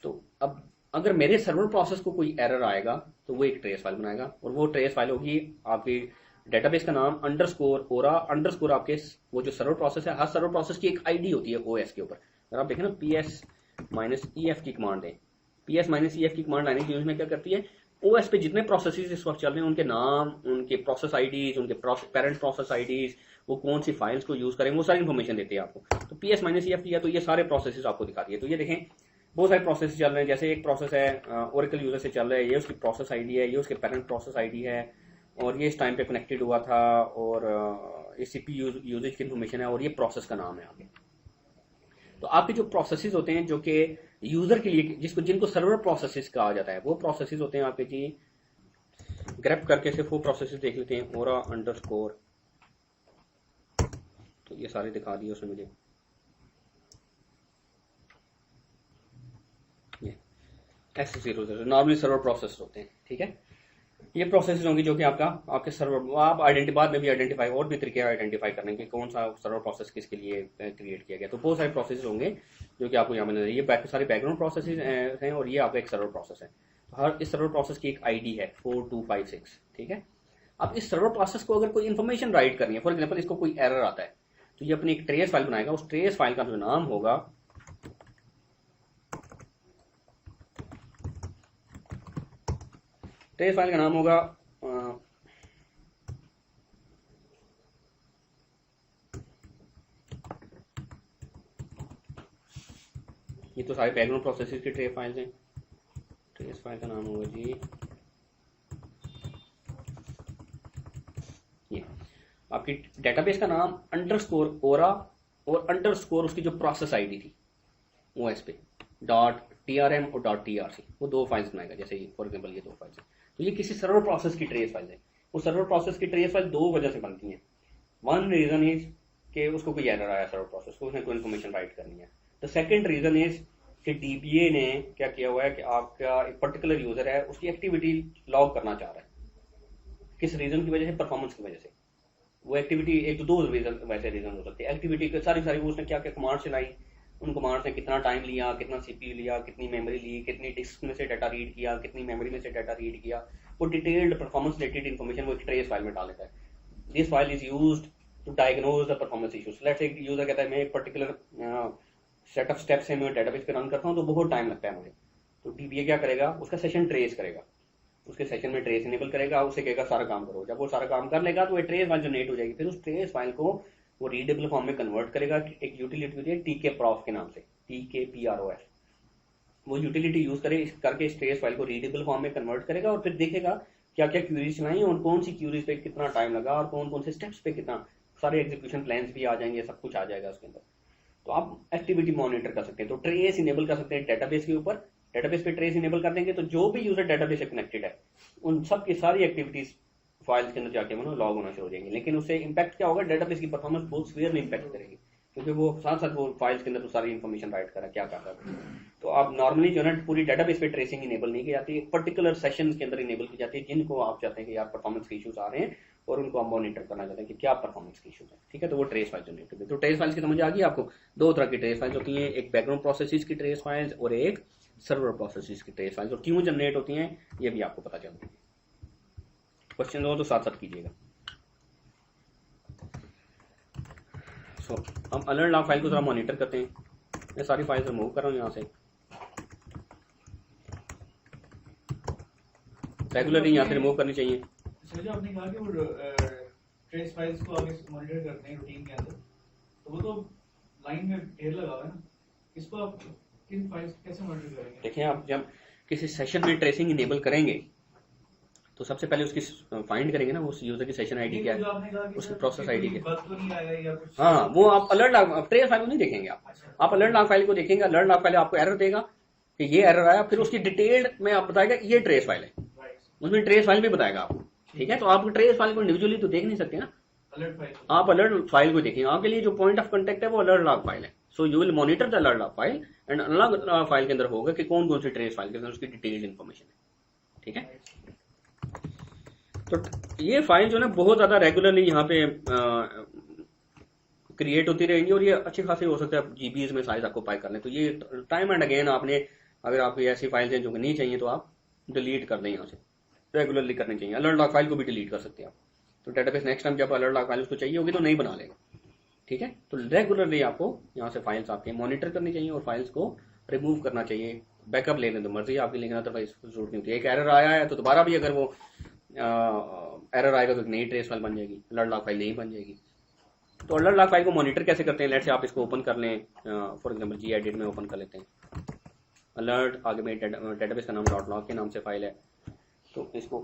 Speaker 1: तो अब अगर मेरे सर्वर प्रोसेस को कोई एरर आएगा तो वो एक ट्रेस फाइल बनाएगा, और वो ट्रेस फाइल होगी आपकी डेटाबेस का नाम अंडरस्कोर ओरा अंडरस्कोर आपके वो जो सर्वर प्रोसेस है, हर सर्वर प्रोसेस की एक आईडी होती है ओएस के ऊपर। अगर आप देखें ना PS-EF की कमांड है, PS-EF की कमांड लाने की यूज में क्या करती है, ओएस पे जितने प्रोसेसेस इस वक्त चल रहे हैं उनके नाम, उनके प्रोसेस आईडीज, उनके पेरेंट प्रोसेस आईडीज, वो कौन सी फाइल्स को यूज करेंगे, वो सारी इन्फॉर्मेशन देते हैं आपको। तो PS-EF किया तो ये सारे प्रोसेसेस आपको दिखाती है। तो ये देखें बहुत सारे प्रोसेस चल रहे हैं, जैसे एक प्रोसेस है ओरेकल यूजर से चल रहा है, ये उसकी प्रोसेस आईडी है, ये उसके पेरेंट प्रोसेस आईडी है, और ये इस टाइम पे कनेक्टेड हुआ था, और ये सीपीयू यूजेज की इन्फॉर्मेशन है, और ये प्रोसेस का नाम है आगे। तो आपके जो प्रोसेसेस होते हैं जो कि यूजर के लिए जिनको सर्वर प्रोसेसेस कहा जाता है, वो प्रोसेसेस होते हैं आपके जी, ग्रैप करके सिर्फ वो प्रोसेसेस देख लेते हैं, ओरा अंडरस्कोर, तो ये सारे दिखा दिए उसने मुझे। S00 नॉर्मली सर्वर प्रोसेस होते हैं, ठीक है। ये प्रोसेस होंगी जो कि आपके सर्वर, आप बाद में भी आइडेंटिफाई, और भी तरीके आइडेंटिफाई करने के कौन सा सर्वर प्रोसेस किसके लिए क्रिएट किया गया। तो बहुत सारे प्रोसेस होंगे जो कि आपको यहाँ मिल, ये सारे बैकग्राउंड प्रोसेस हैं, और ये आपका एक सर्वर प्रोसेस है। तो हर इस सर्वर प्रोसेस की एक आईडी है 4256, ठीक है। अब इस सर्वर प्रोसेस को अगर कोई इन्फॉर्मेशन राइट करनी है, फॉर एग्जाम्पल इसको कोई एरर आता है, तो ये अपनी एक ट्रेस फाइल बनाएगा। उस ट्रेस फाइल का जो नाम होगा, ट्रेस फाइल का नाम होगा ये तो सारे बैकग्राउंड प्रोसेसेस की ट्रेस फाइल्स हैं। ट्रेस फाइल का नाम होगा जी ये आपकी डेटाबेस का नाम अंडरस्कोर ओरा, और अंडरस्कोर उसकी जो प्रोसेस आईडी थी ओएस पे .trm और .trc, वो दो फाइल्स बनाएगा। जैसे फॉर एग्जांपल ये दो फाइल्स हैं, तो ये किसी सर्वर प्रोसेस की ट्रेस फाइल है। वो सर्वर प्रोसेस की ट्रेस फाइल दो वजह से बनती है। वन रीजन इज कि उसको कोई एरर आया सर्वर प्रोसेस को, उसने कोई इन्फॉर्मेशन राइट करनी है। द सेकंड रीजन इज कि डीबीए ने क्या किया हुआ है कि आपका एक पर्टिकुलर यूजर है, उसकी एक्टिविटी लॉग करना चाह रहा है, किस रीजन की वजह से, परफॉर्मेंस की वजह से। वो एक्टिविटी, एक तो दो रीजन वैसे रीजन हो सकते हैं। एक्टिविटी के सारी उसने क्या क्या कमांड चलाई, उन कमांड से कितना टाइम लिया, कितना सीपीयू लिया, कितनी मेमोरी ली, कितनी डिस्क में से डाटा रीड किया, कितनी मेमोरी में से डाटा रीड किया, वो डिटेल्ड परफॉर्मेंस रिलेटेड इन्फॉर्मेशन वो एक ट्रेस फाइल में डाल देता है। This file is used to diagnose the performance issues. Let's say user कहता है मैं एक पर्टिकुलर सेट ऑफ स्टेप्स से मैं डेटाबेस पे रन करता हूँ तो बहुत टाइम लगता है मुझे, तो डीबीए क्या करेगा, उसका सेशन ट्रेस करेगा, उसके सेशन में ट्रेस इनेबल करेगा, उसे कहेगा सारा काम करो। जब वो सारा काम कर लेगा तो वो ट्रेस फाइल जनरेट हो जाएगी। फिर उस ट्रेस फाइल को वो रीडेबल फॉर्म में कन्वर्ट करेगा। एक यूटिलिटी होती है TK-prof के नाम से, TK-PROF, वो यूटिलिटी यूज करके इस ट्रेस फाइल को रीडेबल फॉर्म में कन्वर्ट करेगा, और फिर देखेगा क्या क्या क्यूरीज चलाई और कौन सी क्यूरीज पे कितना टाइम लगा, और कौन कौन से स्टेप्स पे कितना, सारे एग्जीक्यूशन प्लान्स भी आ जाएंगे, सब कुछ आ जाएगा उसके अंदर। तो आप एक्टिविटी मॉनिटर कर सकते हैं, तो ट्रेस इनेबल कर सकते हैं डेटाबेस के ऊपर। डेटाबेस पे ट्रेस इनेबल कर देंगे तो जो भी यूजर डेटाबेस से कनेक्टेड है उन सब की सारी एक्टिविटीज फाइल्स के अंदर जाके लॉग होना शुरू हो जाएंगे। लेकिन उससे इंपैक्ट क्या होगा, डेटाबेस की परफॉर्मेंस बहुत सीवियरली इंपैक्ट करेगी, क्योंकि वो साथ साथ वो फाइल्स के अंदर तो सारी इन्फॉर्मेशन राइट करा क्या कर रहा है। तो आप नॉर्मली जो है पूरी डेटाबेस पे ट्रेसिंग इनेबल नहीं की जाती, पर्टिकुलर सेशन के अंदर इनेबल की जाती है जिनको आप चाहते हैं कि यार परफॉर्मेंस के इश्यूज आ रहे हैं और उनको आप मॉनिटर करना चाहते हैं कि क्या परफॉर्मेंस के इश्यूज है, ठीक है। तो वो ट्रेस फाइल जनरेट होती है। तो ट्रेस फाइल्स की समझ आ गई आपको। दो तरह की ट्रेस फाइल्स होती हैं, एक बैकग्राउंड प्रोसेसेस की ट्रेस फाइल्स और एक सर्वर प्रोसेसेस की ट्रेस फाइल्स। और क्यों जनरेट होती हैं ये भी आपको पता चल जाएगा। क्वेश्चन हो तो साथ साथ कीजिएगा। हम अलर्ट लॉग फाइल को जरा मॉनिटर करते हैं। मैं सारी फाइल्स रिमूव कर रहा हूँ यहाँ से, रेगुलरली यहाँ से रिमूव करनी चाहिए।
Speaker 2: जो आपने कहा कि वो ट्रेस फाइल्स को आगे मॉनिटर करते हैं रूटीन के अंदर, तो वो तो लाइन में ढेर लगा हुआ है ना, इसको आप किन फाइल्स कैसे मॉनिटर करेंगे?
Speaker 1: देखिए, आप जब किसी सेशन में ट्रेसिंग इनेबल करेंगे तो सबसे पहले उसकी फाइंड करेंगे ना, उस यूजर की सेशन आईडी क्या है, उसकी प्रोसेस आईडी क्या है। हाँ, वो आप अलर्ट लॉग ट्रेस फाइल को नहीं देखेंगे आप अलर्ट लॉग फाइल को देखेंगे। अलर्ट लॉग फाइल आपको एरर देगा कि ये एरर आया, फिर उसकी डिटेल्ड में आप बताएगा ये ट्रेस फाइल है, उसमें ट्रेस फाइल भी बताएगा आपको, ठीक है। तो आप ट्रेस फाइल को इंडिविजुअली तो देख नहीं सकते ना, आप अलर्ट फाइल को देखेंगे। आपके लिए जो पॉइंट ऑफ कांटेक्ट है वो अलर्ट लॉग फाइल है। So you will monitor the alert log file and alert file के अंदर होगा कि कौन कौन सी ट्रेस फाइल के अंदर उसकी डिटेल्ड इन्फॉर्मेशन है, ठीक है। तो ये फाइल जो है ना बहुत ज़्यादा रेगुलरली यहाँ पे क्रिएट होती रहेंगी और ये अच्छी खासी हो सकता है जीबीज में साइज ऑक्यूपाई कर लें। तो ये टाइम एंड अगेन आपने, अगर आपको ऐसी फाइल्स हैं जो नहीं चाहिए तो आप डिलीट कर दें यहाँ से, रेगुलरली करनी चाहिए। अलर्ट लॉग फाइल को भी डिलीट कर सकते हैं आप। तो डेटाबेस नेक्स्ट टाइम जब अलर्ट लॉग फाइल उसको चाहिए होगी तो नहीं बना लेगा, ठीक है। तो रेगुलरली आपको यहाँ से फाइल्स आपके मॉनिटर करनी चाहिए और फाइल्स को रिमूव करना चाहिए। बैकअप ले लें तो मर्जी आपकी, लेकिन अदरवाइज जरूरत नहीं होती। एक एरर आया है तो दोबारा भी अगर वो एरर आएगा तो एक नई ट्रेस फाइल बन जाएगी, अलर्ट लॉग फाइल नहीं बन जाएगी। तो अलर्ट लॉग फाइल को मॉनिटर कैसे करते हैं, लेट से आप इसको ओपन कर लें, फॉर एग्जांपल जी एडिट में ओपन कर लेते हैं अलर्ट, आगे में डेटाबेस का नाम डॉट लॉग के नाम से फाइल है। तो इसको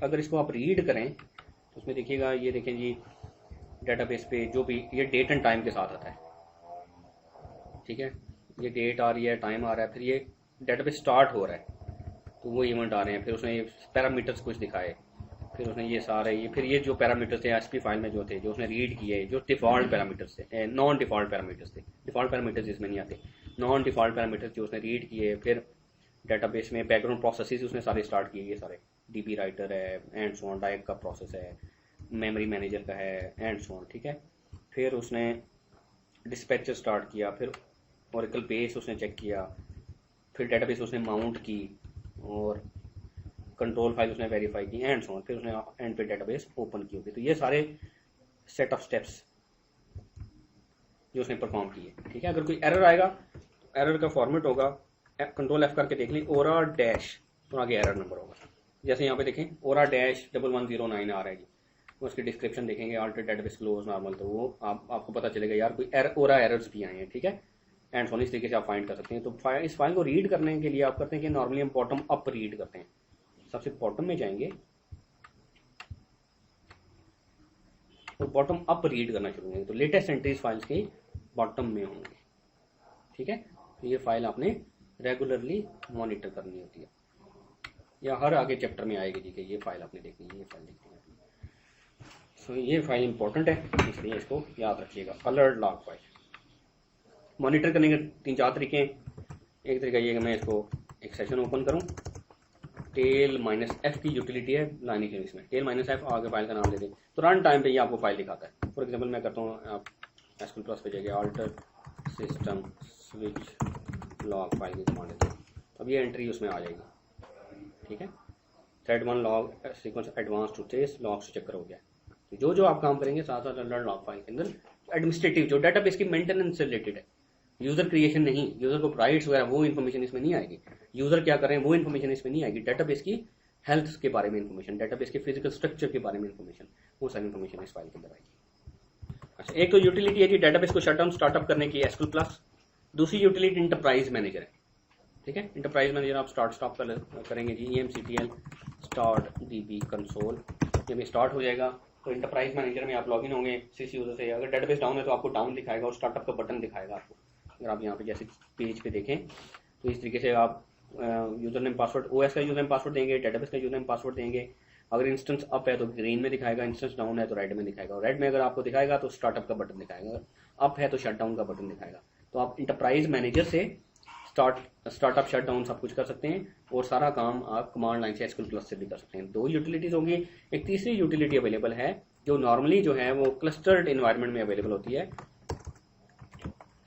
Speaker 1: अगर इसको आप रीड करें तो उसमें देखिएगा, ये देखें जी डेटाबेस पे जो भी ये डेट एंड टाइम के साथ आता है, ठीक है। ये डेट आ रही है, टाइम आ रहा है, फिर ये डेटाबेस स्टार्ट हो रहा है तो वो इवेंट आ रहे हैं, फिर उसने ये पैरामीटर्स कुछ दिखाए, फिर उसने ये सारे ये फिर ये जो पैरामीटर्स थे एसपी फाइल में जो थे, जो उसने रीड किए, जो डिफॉल्ट पैरामीटर्स थे, नॉन डिफॉल्ट पैरामीटर्स थे, डिफॉल्ट पैरामीटर्स इसमें नहीं आते, नॉन डिफॉल्ट पैरामीटर्स जो उसने रीड किए, फिर डेटाबेस में बैकग्राउंड प्रोसेसेस उसने सारे स्टार्ट किए, ये सारे डीबी राइटर है एंड सो ऑन, डाइव का प्रोसेस है, मेमोरी मैनेजर का है एंड सो ऑन, ठीक है। फिर उसने डिस्पैचर स्टार्ट किया, फिर ओरेकल बेस उसने चेक किया, फिर डेटाबेस उसने माउंट की और कंट्रोल फाइल उसने वेरीफाई की एंड सो ऑन, फिर उसने एंड पे डेटाबेस ओपन की होगी। तो ये सारे सेट ऑफ स्टेप्स जो उसने परफॉर्म किए, ठीक है। अगर कोई एरर आएगा तो एरर का फॉर्मेट होगा, कंट्रोल एफ करके देख लें, ओरा डैश और आगे एरर नंबर होगा। जैसे यहाँ पे देखें ओरा डैश 1109 आ रहा है जी, उसकी डिस्क्रिप्शन देखेंगे ऑल्टर डेटाबेस क्लोज नॉर्मल, तो वो आपको पता चलेगा यार कोई ओरा एरर्स भी आए हैं, ठीक है। एंड सो इस तरीके से आप फाइंड कर सकते हैं। तो इस फाइल को रीड करने के लिए आप करते हैं कि नॉर्मली हम बॉटम अप रीड करते हैं, सबसे बॉटम में जाएंगे तो बॉटम अप रीड करना शुरू करेंगे, तो लेटेस्ट एंट्रीज फाइल्स के बॉटम में होंगे, ठीक है। तो ये फाइल आपने रेगुलरली मॉनिटर करनी होती है, या हर आगे चैप्टर में आएगी जी कि ये फाइल आपने देखनी है, ये फाइल देखनी है। सो ये फाइल इंपॉर्टेंट है, इसलिए इसको याद रखिएगा। अलर्ट लॉग फाइल मॉनिटर करने के 3-4 तरीके हैं। एक तरीका ये है कि मैं इसको एक सेशन ओपन करूं, टेल -f की यूटिलिटी है लाने के, इसमें टेल -f आगे फाइल का नाम दे दें तो रन टाइम पे ये आपको फाइल दिखाता है। फॉर एग्जांपल मैं करता हूँ, आप एसक्यूएल प्लस पे जाइए, alter system switch log file की कमांड देते हैं, अब ये एंट्री उसमें आ जाएगी, ठीक है। Thread 1 log sequence advance to trace log से चेकर हो गया। तो जो आप काम करेंगे साथ साथ अलर्ट लॉग फाइल के अंदर एडमिनिस्ट्रेटिव जो डाटाबेस की मेंटेनेंस से रिलेटेड है, यूजर क्रिएशन नहीं, यूजर को राइट्स वगैरह वो इन्फॉर्मेशन इसमें नहीं आएगी, यूजर क्या कर रहे हैं वो इन्फॉर्मेशन इसमें नहीं आएगी, डेटाबेस की हेल्थ के बारे में इन्फॉर्मेशन, डेटाबेस के फिजिकल स्ट्रक्चर के बारे में इन्फॉर्मेशन, वो सारी इन्फॉर्मेशन इस फाइल के अंदर आएगी। अच्छा, एक तो यूटिलिटी है कि डेटाबेस को शट डाउन स्टार्टअप करने की एसक्यूएल प्लस, दूसरी यूटिलिटी इंटरप्राइज मैनेजर है, ठीक है। इंटरप्राइज मैनेजर आप स्टार्ट स्टॉप करेंगे जी, emctl स्टार्ट db कंसोल, जब ये स्टार्ट हो जाएगा तो इंटरप्राइज मैनेजर में आप लॉगिन होंगे सीसी यूजर से। अगर डेटाबेस डाउन है तो आपको डाउन दिखाएगा और स्टार्टअप का बटन दिखाएगा आपको। अगर आप यहाँ पे जैसे पेज पे देखें तो इस तरीके से आप यूजर नेम पासवर्ड, ओएस का यूजर नेम पासवर्ड देंगे, डेटाबेस का यूजर नेम पासवर्ड देंगे। अगर इंस्टेंस अप है तो ग्रीन में दिखाएगा, इंस्टेंस डाउन है तो रेड में दिखाएगा, और रेड में अगर आपको दिखाएगा तो स्टार्टअप का बटन दिखाएगा, अप है तो शट डाउन का बटन दिखाएगा। तो आप इंटरप्राइज मैनेजर से स्टार्टअप शट डाउन सब कुछ कर सकते हैं, और सारा काम आप कमांड लाइन से एसक्यूएल प्लस से भी कर सकते हैं। 2 यूटिलिटीज होंगी। एक तीसरी यूटिलिटी अवेलेबल है जो नॉर्मली जो है वो क्लस्टर्ड एनवायरनमेंट में अवेलेबल होती है।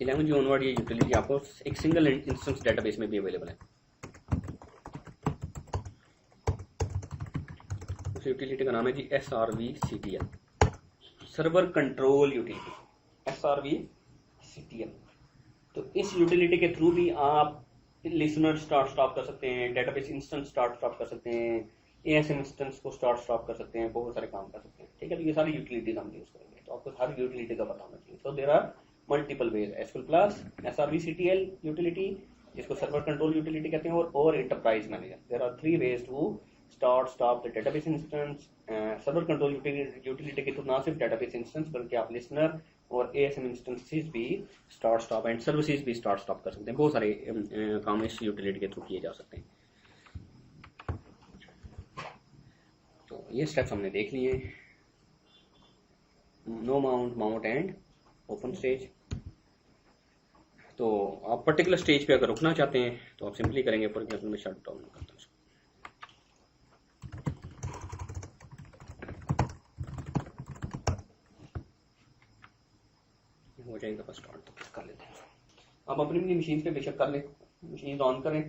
Speaker 1: 11 जो ऑनवर्ड ये यूटिलिटी आपको एक सिंगल इंस्टेंस डेटाबेस में भी अवेलेबल है। उस यूटिलिटी का नाम है जी SRVCTL, server control utility, SRVCTL। तो इस यूटिलिटी के थ्रू भी आप लिसनर स्टार्ट स्टॉप कर सकते हैं, डेटाबेस इंस्टेंस स्टार्ट स्टॉप कर सकते हैं, ASM इंस्टेंस को स्टार्ट स्टॉप कर सकते हैं, बहुत सारे काम कर सकते हैं, ठीक है। तो ये सारी यूटिलिटीज हम यूज करेंगे, तो आपको हर यूटिलिटी का पता होना चाहिए। So there are multiple ways, SQL plus, SRVCTL utility जिसको सर्वर कंट्रोल यूटिलिटी कहते हैं, और enterprise manager. There are 3 ways to start stop the database instance. Server control utility के थ्रू ना सिर्फ डेटाबेस इंस्टेंस बल्कि आप लिसनर और ASM इंस्टेंसेस भी स्टार्ट स्टॉप एंड सर्विसेज भी स्टार्ट स्टॉप कर सकते हैं। बहुत सारे काम इस यूटिलिटी के थ्रू किए जा सकते हैं। तो ये स्टेप्स हमने देख लिए, no mount, mount and open stage. तो आप पर्टिकुलर स्टेज पे अगर रुकना चाहते हैं तो आप सिंपली करेंगे, फॉर एग्जाम्पल मैं शट डाउन करता हूँ। एक दफ़ा स्टार्ट कर लेते हैं। आप अपनी अपनी मशीन पे बेशक कर लें, मशीन ऑन करें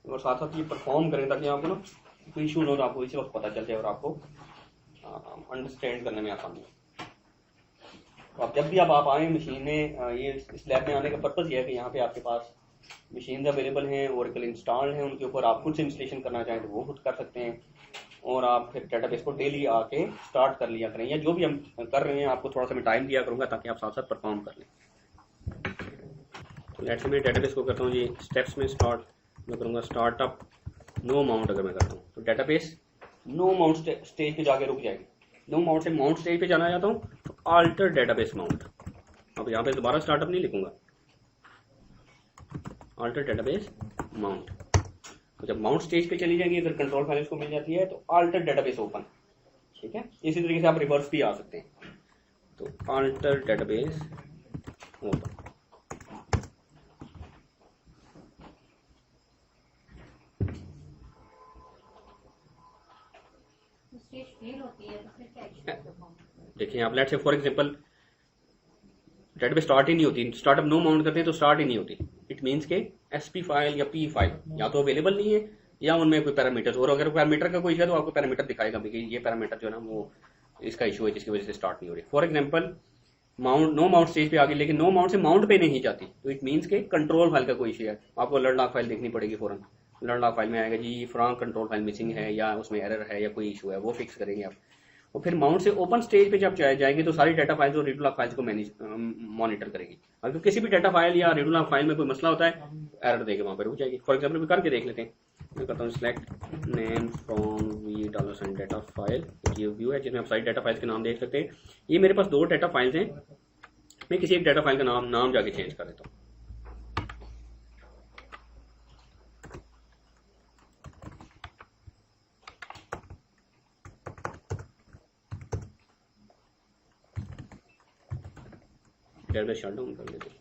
Speaker 1: और साथ साथ ये परफॉर्म करें ताकि आपको ना कोई इशू ना हो तो आपको इसी वक्त पता चल जाए और आपको अंडरस्टैंड करने में आसानी हो। तो आप जब भी आप आएँ मशीन में, ये इस लैब में आने का पर्पज़ ये है कि यहाँ पे आपके पास मशीन अवेलेबल हैं, ओरेकल इंस्टॉल्ड हैं, उनके ऊपर आप खुद से इंस्टॉलेशन करना चाहें तो वो खुद कर सकते हैं और आप फिर डेटाबेस को डेली आके स्टार्ट कर लिया करें, या जो भी हम कर रहे हैं आपको थोड़ा सा मैं टाइम दिया करूँगा ताकि आप साथ साथ परफॉर्म कर लें। तो लेट्स से मैं डेटाबेस को करता हूँ जी स्टेप्स में स्टार्ट, मैं करूँगा स्टार्टअप नो माउंट। अगर मैं करता हूँ तो डेटाबेस नो माउंट स्टेज पे जाके रुक जाएगी। नो माउंट से माउंट स्टेज पे जाना चाहता हूँ तो आल्टर डेटाबेस माउंट। अब यहाँ पे दोबारा स्टार्टअप नहीं लिखूंगा, आल्टर डेटाबेस माउंट। तो जब माउंट स्टेज पे चली जाएंगी, अगर कंट्रोल फाइल को मिल जाती है तो आल्टर डेटाबेस ओपन। ठीक है, इसी तरीके से आप रिवर्स भी आ सकते हैं। तो आल्टर डेटाबेस ओपन। देखिए आप लेट से फॉर एग्जांपल डेटाबेस स्टार्ट ही नहीं होती, स्टार्टअप नो माउंट करते हैं तो स्टार्ट ही नहीं होती। इट मीन्स के एसपी फाइल या पी फाइल या तो अवेलेबल नहीं है या उनमें कोई पैरामीटर्स, और अगर पैरामीटर का कोई इशू है तो आपको पैरामीटर दिखाएगा भी कि ये पैरामीटर जो है ना वो इसका इशू है जिसकी वजह से स्टार्ट नहीं हो रही। For example mount no mount stage पे आ गई लेकिन नो माउंट से माउंट पे नहीं जाती, तो इट मीन्स के कंट्रोल फाइल का कोई इशू है। आपको लर्न लॉग फाइल देखनी पड़ेगी, फौरन लर्न लॉग फाइल में आएगा जी फ्रॉम कंट्रोल फाइल मिसिंग है या उसमें एरर है या कोई इशू है, वो फिक्स करेंगे आप। और फिर माउंट से ओपन स्टेज पे जब जाएंगे तो सारी डाटा फाइल्स और रीड लॉग फाइल्स को मैनेज मॉनिटर करेगी। अगर किसी भी डाटा फाइल या रीड लॉग फाइल में कोई मसला होता है एरर देके वहां पर रुक जाएगी। फॉर एग्जाम्पल भी करके देख लेते हैं, मैं करता हूँ select name from V dollar data file, ये व्यू है जिसमें आप सारी डाटा फाइल्स के नाम देख सकते हैं। ये मेरे पास 2 डाटा फाइल्स हैं, मैं किसी एक डाटा फाइल का नाम जाके चेंज कर देता हूँ। डेटाबेस शट डाउन कर लेते हैं।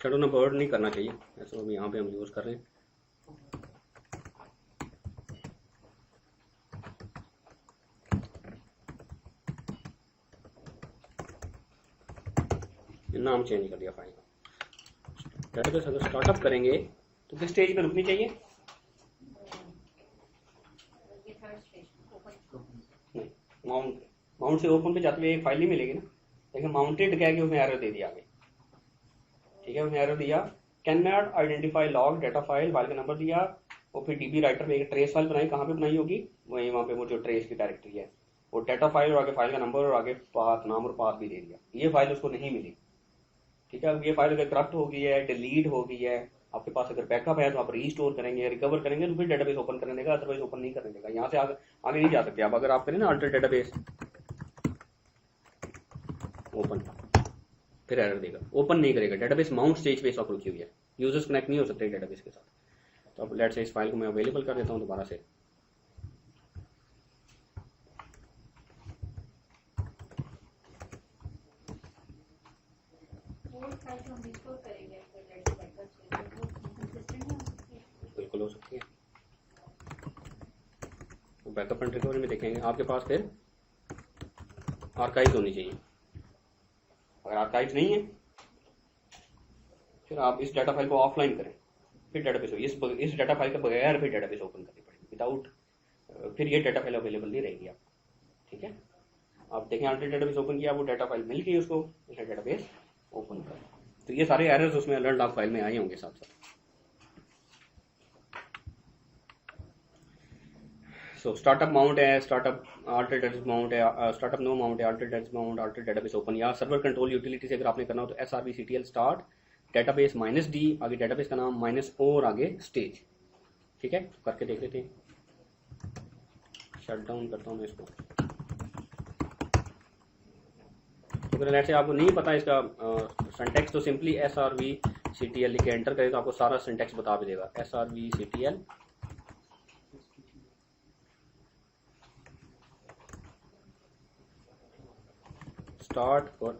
Speaker 1: शट डाउन अवॉइड नहीं करना चाहिए, ऐसा अभी यहाँ पे हम यूज कर रहे हैं। नाम चेंज कर दिया फाइल का। डेटाबेस अगर स्टार्टअप करेंगे तो किस स्टेज पे रुकनी चाहिए? नहीं, माउंट से ओपन पे जाते हुए एक फाइल नहीं मिलेगी ना, लेकिन माउंटेड कह के उसने एरर दे दिया आगे। ठीक है, उसने एरर दिया can not identify log data file, file का नंबर दिया और फिर डीबी राइटर में एक ट्रेस फाइल बनाई। कहाँ पे बनाई होगी? वहीं वहाँ पे वो जो ट्रेस की डायरेक्टरी है वो डाटा फाइल और आगे फाइल का नंबर और आगे पाथ नाम और पाथ भी दे दिया। ये फाइल उसको नहीं मिली। ठीक है, अब ये फाइल अगर करप्ट हो गई है, डिलीट हो गई है, आपके पास अगर बैकअप है तो आप रीस्टोर करेंगे, रिकवर करेंगे तो फिर डेटाबेस ओपन करने देगा, अदरवाइज ओपन नहीं करने देगा। यहाँ से आगे नहीं जा सकते आप। अगर आप करें ना अल्टर डेटाबेस ओपन, फिर एरर देगा, ओपन नहीं करेगा। डेटाबेस माउंट स्टेज पे सब रुकी हुई है, यूजर्स कनेक्ट नहीं हो सकते डेटाबेस के साथ। तो अब लेट से इस फाइल को मैं अवेलेबल कर देता हूँ दोबारा से। बिल्कुल हो सकती है, तो बैकअप एंड रिकवरी में देखेंगे आपके पास फिर आर्काइव होनी चाहिए। अगर आर्काइव नहीं है फिर आप इस डाटा फाइल को ऑफलाइन करें, फिर डेटाबेस इस डाटा फाइल के बगैर फिर डेटाबेस ओपन करनी पड़ेगी, विदाउट फिर ये डाटा फाइल अवेलेबल नहीं रहेगी आप। ठीक है, आप देखें अल्टर डेटाबेस ओपन किया, वो डाटा फाइल मिल गई उसको, उसने डेटाबेस ओपन कर। तो ये सारे एरर्स उसमें अलर्ट लॉग फाइल में आए होंगे साथ साथ। सो स्टार्टअप माउंट है, स्टार्टअप अल्टर डेटाबेस माउंट है, स्टार्टअप नो माउंट है, alter database mount, alter database open, या सर्वर कंट्रोल यूटिलिटी से अगर आपने करना हो तो SRVCTL स्टार्ट डेटाबेस -D, आगे डेटाबेस का नाम -O और आगे स्टेज। ठीक है, करके देख लेते हैं। शट डाउन करता हूँ मैं इसको। अगर लेट से आपको नहीं पता इसका सिंटैक्स तो सिंपली SRVCTL लिख के एंटर करें तो आपको सारा सिंटैक्स बता भी देगा। SRVCTL स्टार्ट और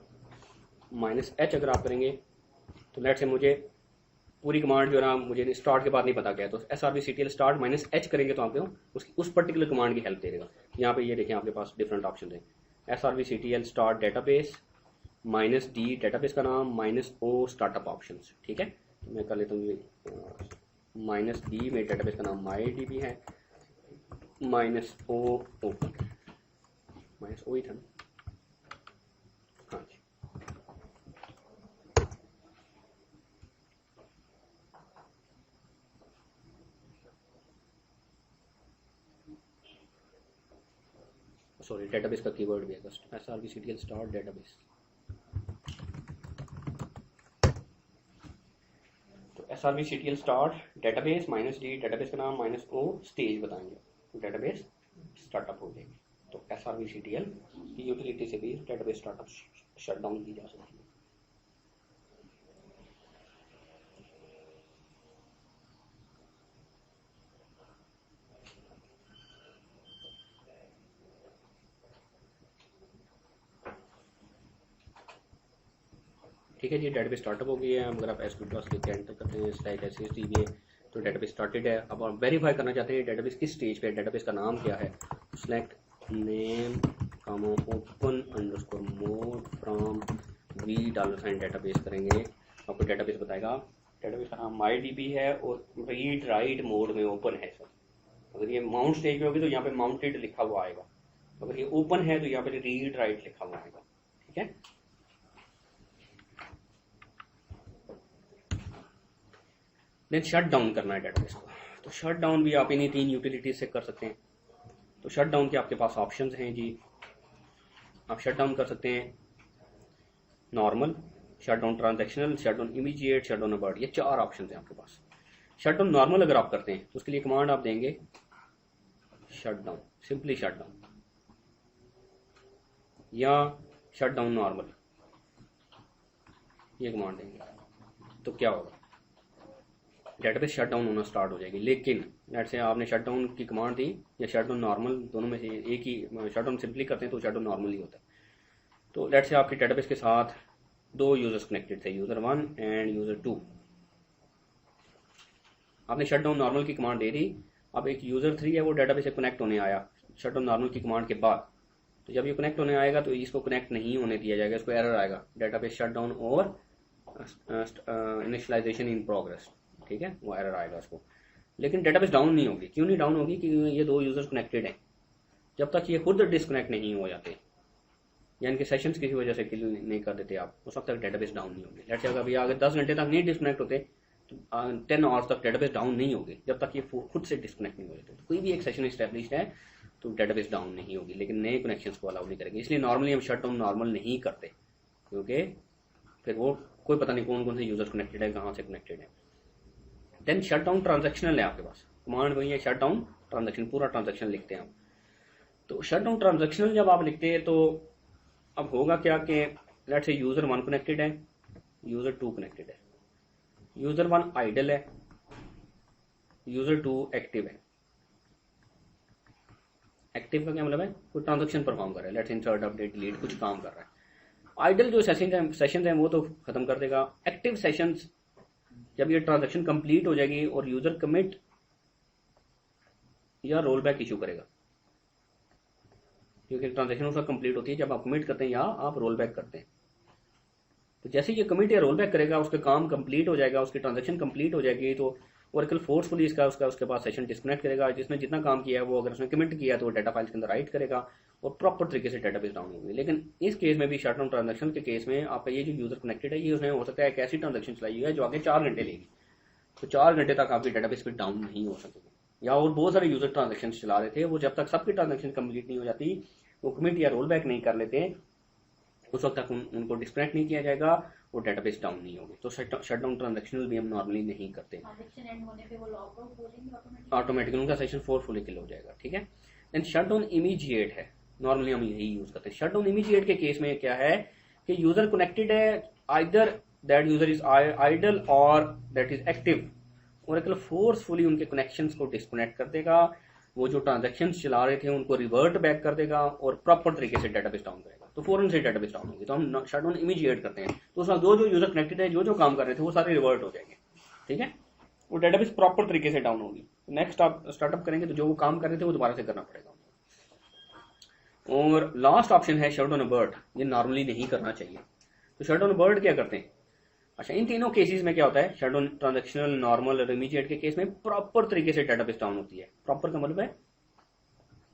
Speaker 1: -H अगर आप करेंगे तो लेट से मुझे पूरी कमांड जो है ना मुझे स्टार्ट के बाद नहीं पता क्या है, तो SRVCTL स्टार्ट -H करेंगे तो आपको उस पर्टिकुलर कमांड की हेल्प दे देगा। यहाँ पे ये देखें आपके पास डिफरेंट ऑप्शन है, SRVCTL start database, -D database का नाम, -O स्टार्टअप ऑप्शंस। ठीक है, तो मैं कर लेता हूँ ये -D में डेटाबेस का नाम MyDB है, -O ओपन, -O ही था ना, हाँ जी। सॉरी, डेटाबेस का कीवर्ड भी है, SRVCTL स्टार्ट डेटाबेस। तो SRVCTL start database -D database का नाम, -O स्टेज बताएंगे, तो डेटाबेस स्टार्टअप हो जाएगी। तो SRVCTL की यूटिलिटी से भी डेटाबेस स्टार्टअप शट डाउन की जा सकती है। ठीक है जी, डेटाबेस स्टार्टअप हो गई है। अगर आप SQL लिख के एंटर करते हैं स्लैश SSDBA तो डेटाबेस स्टार्टेड है। अब आप वेरीफाई करना चाहते हैं डेटाबेस किस स्टेज पे है, डेटाबेस का नाम क्या है, select name comma open underscore mode from $, database करेंगे, आपको डेटाबेस बताएगा। डेटाबेस का नाम MyDB है और रीड राइट मोड में ओपन है सर। अगर ये माउंट स्टेज पे होगी तो यहाँ पे माउंटेड लिखा हुआ आएगा, अगर ये ओपन है तो यहाँ पे रीड राइट लिखा हुआ आएगा। ठीक है, देन शट डाउन करना है डेटाबेस को। तो शट डाउन भी आप इन्हीं 3 यूटिलिटीज से कर सकते हैं। तो शट डाउन के आपके पास ऑप्शंस हैं जी। आप शट डाउन कर सकते हैं normal, shut down transactional, shut down immediate, shut down abort, ये 4 ऑप्शंस हैं आपके पास। शट डाउन नॉर्मल अगर आप करते हैं तो उसके लिए कमांड आप देंगे shut down, simply shut down, या शट डाउन नॉर्मल, ये कमांड देंगे तो क्या होगा, डेटाबेस शट डाउन होना स्टार्ट हो जाएगी। लेकिन लेट्स से आपने शट डाउन की कमांड दी या शट डाउन नॉर्मल, दोनों में से एक ही, शट डाउन सिंपली करते हैं तो शट डाउन नॉर्मल ही होता है। तो लेट्स से आपके डेटाबेस के साथ 2 यूजर्स कनेक्टेड थे, यूजर 1 एंड यूजर 2। आपने शट डाउन नॉर्मल की कमांड दे दी, अब एक यूजर 3 है वो डेटाबेस से कनेक्ट होने आया शट डाउन नॉर्मल की कमांड के बाद। तो जब ये कनेक्ट होने आएगा तो इसको कनेक्ट नहीं होने दिया जाएगा, इसको एरर आएगा डेटाबेस शट डाउन और इनिशियलाइजेशन इन प्रोग्रेस। ठीक है, वो एरर आएगा उसको, लेकिन डेटाबेस डाउन नहीं होगी। क्यों नहीं डाउन होगी, क्योंकि ये 2 यूजर्स कनेक्टेड हैं। जब तक ये खुद डिस्कनेक्ट नहीं हो जाते या इनके सेशंस किसी वजह से किल नहीं कर देते आप, उस वक्त तक डेटाबेस डाउन नहीं होगी। लेट्स से अगर अभी आगे 10 घंटे तक नहीं डिस्कनेक्ट होते तो 10 आवर्स तक डेटाबेस डाउन नहीं होगी, जब तक ये खुद से डिस्कनेक्ट नहीं हो जाते। तो कोई भी एक सेशन इस्टेब्लिश है तो डेटाबेस डाउन नहीं होगी, लेकिन नए कनेक्शंस को अलाउ नहीं करेंगे। इसलिए नॉर्मली हम शट डाउन नॉर्मल नहीं करते, क्योंकि फिर वो कोई पता नहीं कौन कौन से यूजर्स कनेक्टेड है, कहाँ से कनेक्टेड है। देन शट डाउन ट्रांजेक्शनल है आपके पास, कमांड वही है शट डाउन ट्रांजेक्शन, पूरा ट्रांजेक्शन लिखते हैं आप। तो शट डाउन ट्रांजेक्शनल जब आप लिखते हैं तो अब होगा क्या कि लेट्स से यूजर 1 कनेक्टेड है, यूजर 2 कनेक्टेड है, यूजर 1 आइडल है, यूजर 2 एक्टिव है। एक्टिव का क्या मतलब है, कोई ट्रांजेक्शन परफॉर्म कर रहा है, लेट्स इंसर्ट अपडेट डिलीट, कुछ काम कर रहा है। आइडल जो सेशंस हैं वो तो खत्म कर देगा। एक्टिव सेशंस जब ये ट्रांजैक्शन कंप्लीट हो जाएगी और यूजर कमिट या रोल बैक इशू करेगा, क्योंकि ट्रांजैक्शन उसका कंप्लीट होती है जब आप कमिट करते हैं या आप रोल बैक करते हैं। तो जैसे ये कमिट या रोल बैक करेगा उसका काम कंप्लीट हो जाएगा, उसकी ट्रांजैक्शन कंप्लीट हो जाएगी, तो ओरेकल फोर्सफुली उसके पास सेशन डिस्कनेक्ट करेगा। जिसने जितना काम किया है वो अगर उसने कमिट किया तो वो डाटा फाइल्स के अंदर राइट करेगा और प्रॉपर तरीके से डेटाबेस डाउन होगी। लेकिन इस केस में भी शट डाउन ट्रांजैक्शन के केस में आपका ये जो यूजर कनेक्टेड है, ये उसने हो सकता है एक ऐसी ट्रांजैक्शन चलाई है जो आगे 4 घंटे लेगी, तो 4 घंटे तक आपकी डेटाबेस पे डाउन नहीं हो सकेगी। या और बहुत सारे यूजर ट्रांजैक्शन चला रहे थे, वो जब तक सबकी ट्रांजैक्शन कंप्लीट नहीं हो जाती, वो कमिट या रोल बैक नहीं कर लेते, उस वक्त तक उनको डिस्कनेक्ट नहीं किया जाएगा, वो डेटाबेस डाउन नहीं होगी। तो शट डाउन ट्रांजैक्शनल भी हम नॉर्मली नहीं करते, ऑटोमेटिकली उनका सेशन 4 फुली किल हो जाएगा। ठीक है, देन शट डाउन इमीडिएट है, नॉर्मली हम यही यूज करते हैं। शट डाउन इमीडिएट के केस में क्या है कि यूजर कनेक्टेड है, either that user is idle और that is active, Oracle forcefully उनके कनेक्शंस को डिस्कनेक्ट कर देगा, वो जो ट्रांजैक्शंस चला रहे थे उनको रिवर्ट बैक कर देगा और प्रॉपर तरीके से डेटाबेस डाउन करेगा, तो फौरन से डेटाबेस डाउन होगी। तो हम शट डाउन इमीडिएट करते हैं, तो उसमें जो यूजर कनेक्टेड है, जो काम कर रहे थे वो सारे रिवर्ट हो जाएंगे। ठीक है, वो डेटाबेस प्रॉपर तरीके से डाउन होगी। नेक्स्ट आप स्टार्टअप करेंगे तो जो वो काम कर रहे थे वो दोबारा से करना पड़ेगा। और लास्ट ऑप्शन है शट ऑन अबर्ट, ये नॉर्मली नहीं करना चाहिए। तो शट ऑन अबर्ट क्या करते हैं? अच्छा, इन तीनों केसेस में क्या होता है, शट ऑन ट्रांजेक्शनल, नॉर्मल और इमीडिएट के केस में प्रॉपर तरीके से डेटाबेस डाउन होती है। प्रॉपर का मतलब है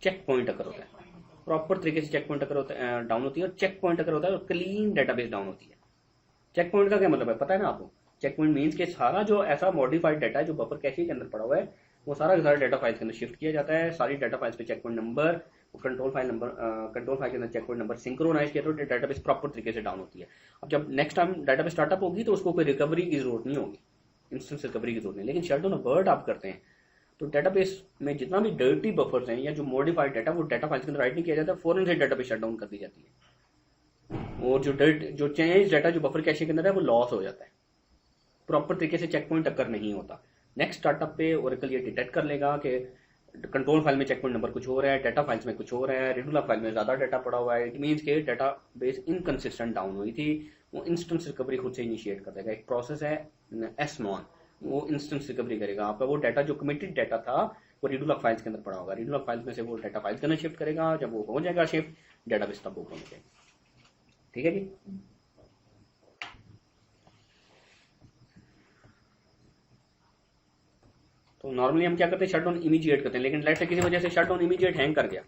Speaker 1: चेक पॉइंट अगर होता है, प्रॉपर तरीके से चेक पॉइंट अगर होता है डाउन होती है, और चेक पॉइंट अगर होता है तो क्लीन डेटाबेस डाउन होती है। चेक पॉइंट का क्या मतलब है पता है ना आपको? चेक पॉइंट मीन्स के सारा जो ऐसा मॉडिफाइड डाटा है जो बफर कैशे के अंदर पड़ा हुआ है, वो सारा का सारा डाटा फाइल्स के अंदर शिफ्ट किया जाता है। सारी डाटा फाइल्स पे checkpoint number, control file number, control file के अंदर चेक पॉइंट नंबर सिंक्रोनाइज किया तो डाटाबेस प्रॉपर तरीके से डाउन होती है। अब जब नेक्स्ट टाइम डाटाबेस स्टार्टअप होगी तो उसको कोई रिकवरी की जरूरत नहीं होगी, इंस्टेंस रिकवरी की जरूरत नहीं। लेकिन शट ऑन अबर्ट आप करते हैं तो डाटाबेस में जितना भी डर्टी बफर्स हैं या जो मॉडिफाइड डाटा, वो डाटा फाइल्स के अंदर राइट नहीं किया जाता, फौरन से डाटाबेस शट डाउन कर दी जाती है। और जो चेंज डाटा जो बफर कैशे के अंदर है वो लॉस हो जाता है, प्रॉपर तरीके से चेक पॉइंट टक्कर नहीं होता। नेक्स्ट स्टार्टअप पे ओरेकल ये डिटेक्ट कर लेगा कि कंट्रोल फाइल में चेक पॉइंट नंबर कुछ हो रहा है, डाटा फाइल्स में कुछ हो रहा है, रेडुलर फाइल में ज्यादा डाटा पड़ा हुआ है, इट मीन्स के डाटा बेस इनकंसिस्टेंट डाउन हुई थी। वो इंस्टेंस रिकवरी खुद से इनिशिएट कर देगा। एक प्रोसेस है एसमॉन, वो इंस्टेंस रिकवरी करेगा। आपका वो डाटा जो कमिटेड डाटा था वो रेडुलर फाइल्स के अंदर पड़ा होगा, रेडुलर फाइल्स में से वो डाटा फाइल्स के अंदर शिफ्ट करेगा। जब वो हो जाएगा शिफ्ट, डाटाबेस तब ओपन हो जाएगा। ठीक है जी। तो नॉर्मली हम क्या करते हैं, शट डाउन इमीडिएट करते हैं। लेकिन लेट से किसी वजह से शट डाउन इमीडिएट हैंग कर गया,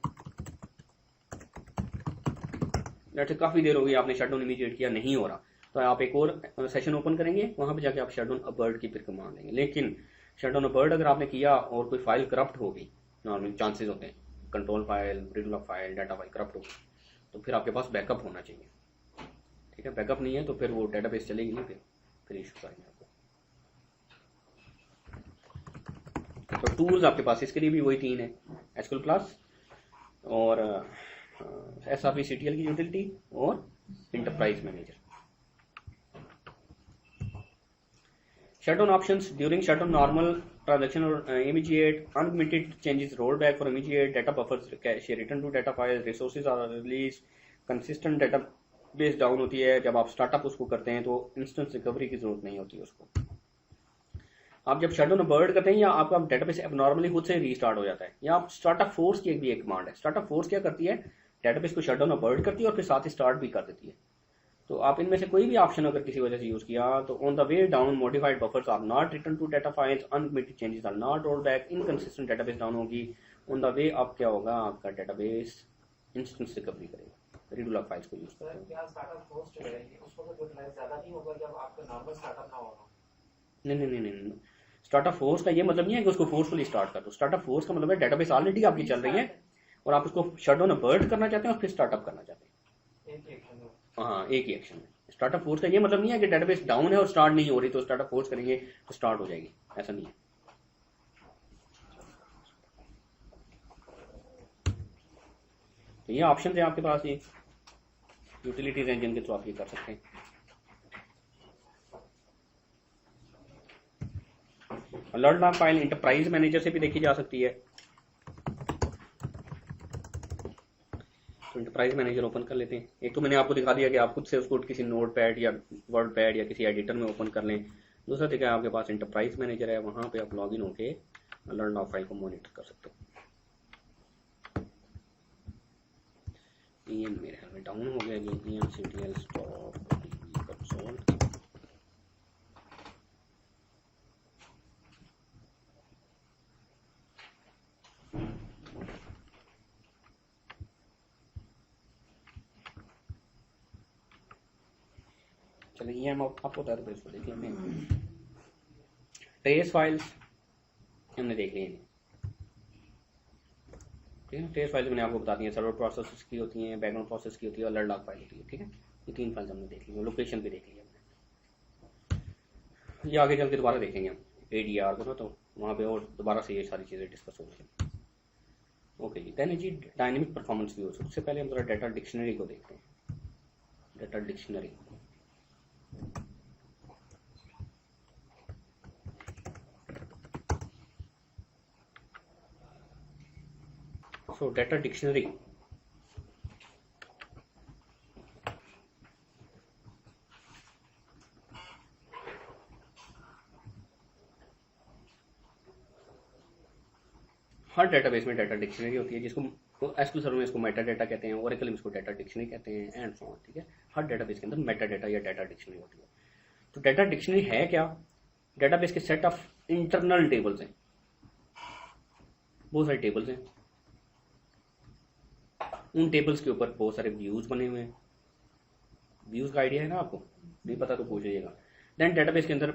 Speaker 1: लेट से काफी देर हो गई आपने शट डाउन इमीडिएट किया, नहीं हो रहा, तो आप एक और सेशन ओपन करेंगे, वहां पे जाके आप शट डाउन अबर्ट की फिर कमांड लेंगे। लेकिन शट डाउन अबर्ट अगर आपने किया और कोई फाइल करप्ट हो गई, नॉर्मली चांसेस होते हैं control file, redo log file, data file corrupt हो गई, तो फिर आपके पास बैकअप होना चाहिए। ठीक है, बैकअप नहीं है तो फिर वो डेटाबेस चलेगी नहीं, फिर इशू करेंगे आपको। तो टूल्स आपके पास इसके लिए भी वही तीन है, एसक्यूएल प्लस और एसआरपी सीटीएल की यूटिलिटी और enterprise manager. Shutdown options during shutdown, normal, transaction और immediate, unlimited changes, roll back for immediate, data buffers cache, return to data file, resources are release, consistent data base down होती है। जब आप स्टार्टअप उसको करते हैं तो इंस्टेंट रिकवरी की जरूरत नहीं होती उसको। आप जब शट डाउन अबर्ट करते हैं या आपका डेटाबेस एबनॉर्मली खुद से रीस्टार्ट हो जाता है, या आप स्टार्टअप फोर्स की भी एक कमांड है। स्टार्टअप फोर्स क्या करती है, डेटाबेस को शट डाउन अबर्ट करती है और फिर साथ ही स्टार्ट भी कर देती है। तो आप इनमें से कोई भी ऑप्शन अगर किसी वजह से यूज किया तो on the way down modified buffers are not written to data files, uncommitted changes are not roll back, inconsistent database down होगी। ऑन द वे आप क्या होगा, आपका डेटाबेस इंस्टेंस रिकवरी करेगा, रेगुलर फाइल्स को यूज करते हैं।
Speaker 2: क्या स्टार्टअप होस्ट है उसको तो यूटिलाइज ज्यादा नहीं होगा जब आपका नॉर्मल स्टार्टअप ना होगा?
Speaker 1: नहीं नहीं नहीं नहीं, स्टार्टअप फोर्स का ये मतलब नहीं है कि उसको फोर्सफुली स्टार्ट कर दो। स्टार्टअप फोर्स का मतलब है डेटाबेस ऑलरेडी आपकी चल रही है और आप उसको शट डाउन अबर्ट करना चाहते हैं और फिर स्टार्टअप करना चाहते हैं।
Speaker 2: एक ही एक्शन में।
Speaker 1: हाँ, एक ही एक्शन में। स्टार्टअप फोर्स का ये मतलब नहीं है कि डेटाबेस डाउन है और स्टार्ट नहीं हो रही तो स्टार्टअप फोर्स करेंगे तो स्टार्ट हो जाएगी, ऐसा नहीं है। तो ये ऑप्शन है आपके पास, ये यूटिलिटीज हैं जिनके थ्रू आप ये कर सकते हैं। Alert log file enterprise manager से भी देखी जा सकती है। तो इंटरप्राइज मैनेजर ओपन कर लेते हैं। एक तो मैंने आपको दिखा दिया कि आप खुद से उसको किसी नोट पैड या वर्ड पैड या किसी एडिटर में ओपन कर लें। दूसरा तरीका आपके पास इंटरप्राइज मैनेजर है, वहां पे आप लॉग इन होके अलर्ट लॉग फाइल को मॉनिटर कर सकते हो। EM मेरे ख्याल में डाउन हो गया जी, EMCTL स्टॉप कंसोल। चलिए EM आपको बता दो, इसको देख लेते हैं। ट्रेस फाइल्स हमने देख ली, ठीक है। ट्रेस फाइल्स मैंने आपको बता दी है, सर्वर प्रोसेस की होती हैं, बैकग्राउंड प्रोसेस की होती है, अलर्ट लॉग फाइल होती है, ठीक है। ये तीन फाइल्स हमने देख ली, लोकेशन भी देख लिया हमने। ये आगे चल के दोबारा देखेंगे हम ADR को, तो वहाँ पे और दोबारा से ये सारी चीज़ें डिस्कस होंगी। ओके जी, देन जी डायनेमिक परफॉर्मेंस व्यू। सबसे पहले हम जरा डाटा डिक्शनरी को देखते हैं। Data dictionary, so data dictionary हर डेटाबेस में डाटा डिक्शनरी होती है, जिसको एसक्यूएल सर्वर में इसको मेटा डाटा कहते हैं, ओरेकल में इसको डाटा डिक्शनरी कहते हैं एंड सो ऑन। ठीक है, हर डेटाबेस के अंदर मेटा डाटा या डाटा डिक्शनरी होती है। तो डाटा डिक्शनरी है क्या? डेटाबेस के सेट ऑफ इंटरनल टेबल्स हैं, बहुत सारे टेबल्स हैं, उन टेबल्स के ऊपर बहुत सारे व्यूज बने हुए हैं। व्यूज का आइडिया है ना आपको? नहीं पता तो पूछिएगा। देन डेटाबेस के अंदर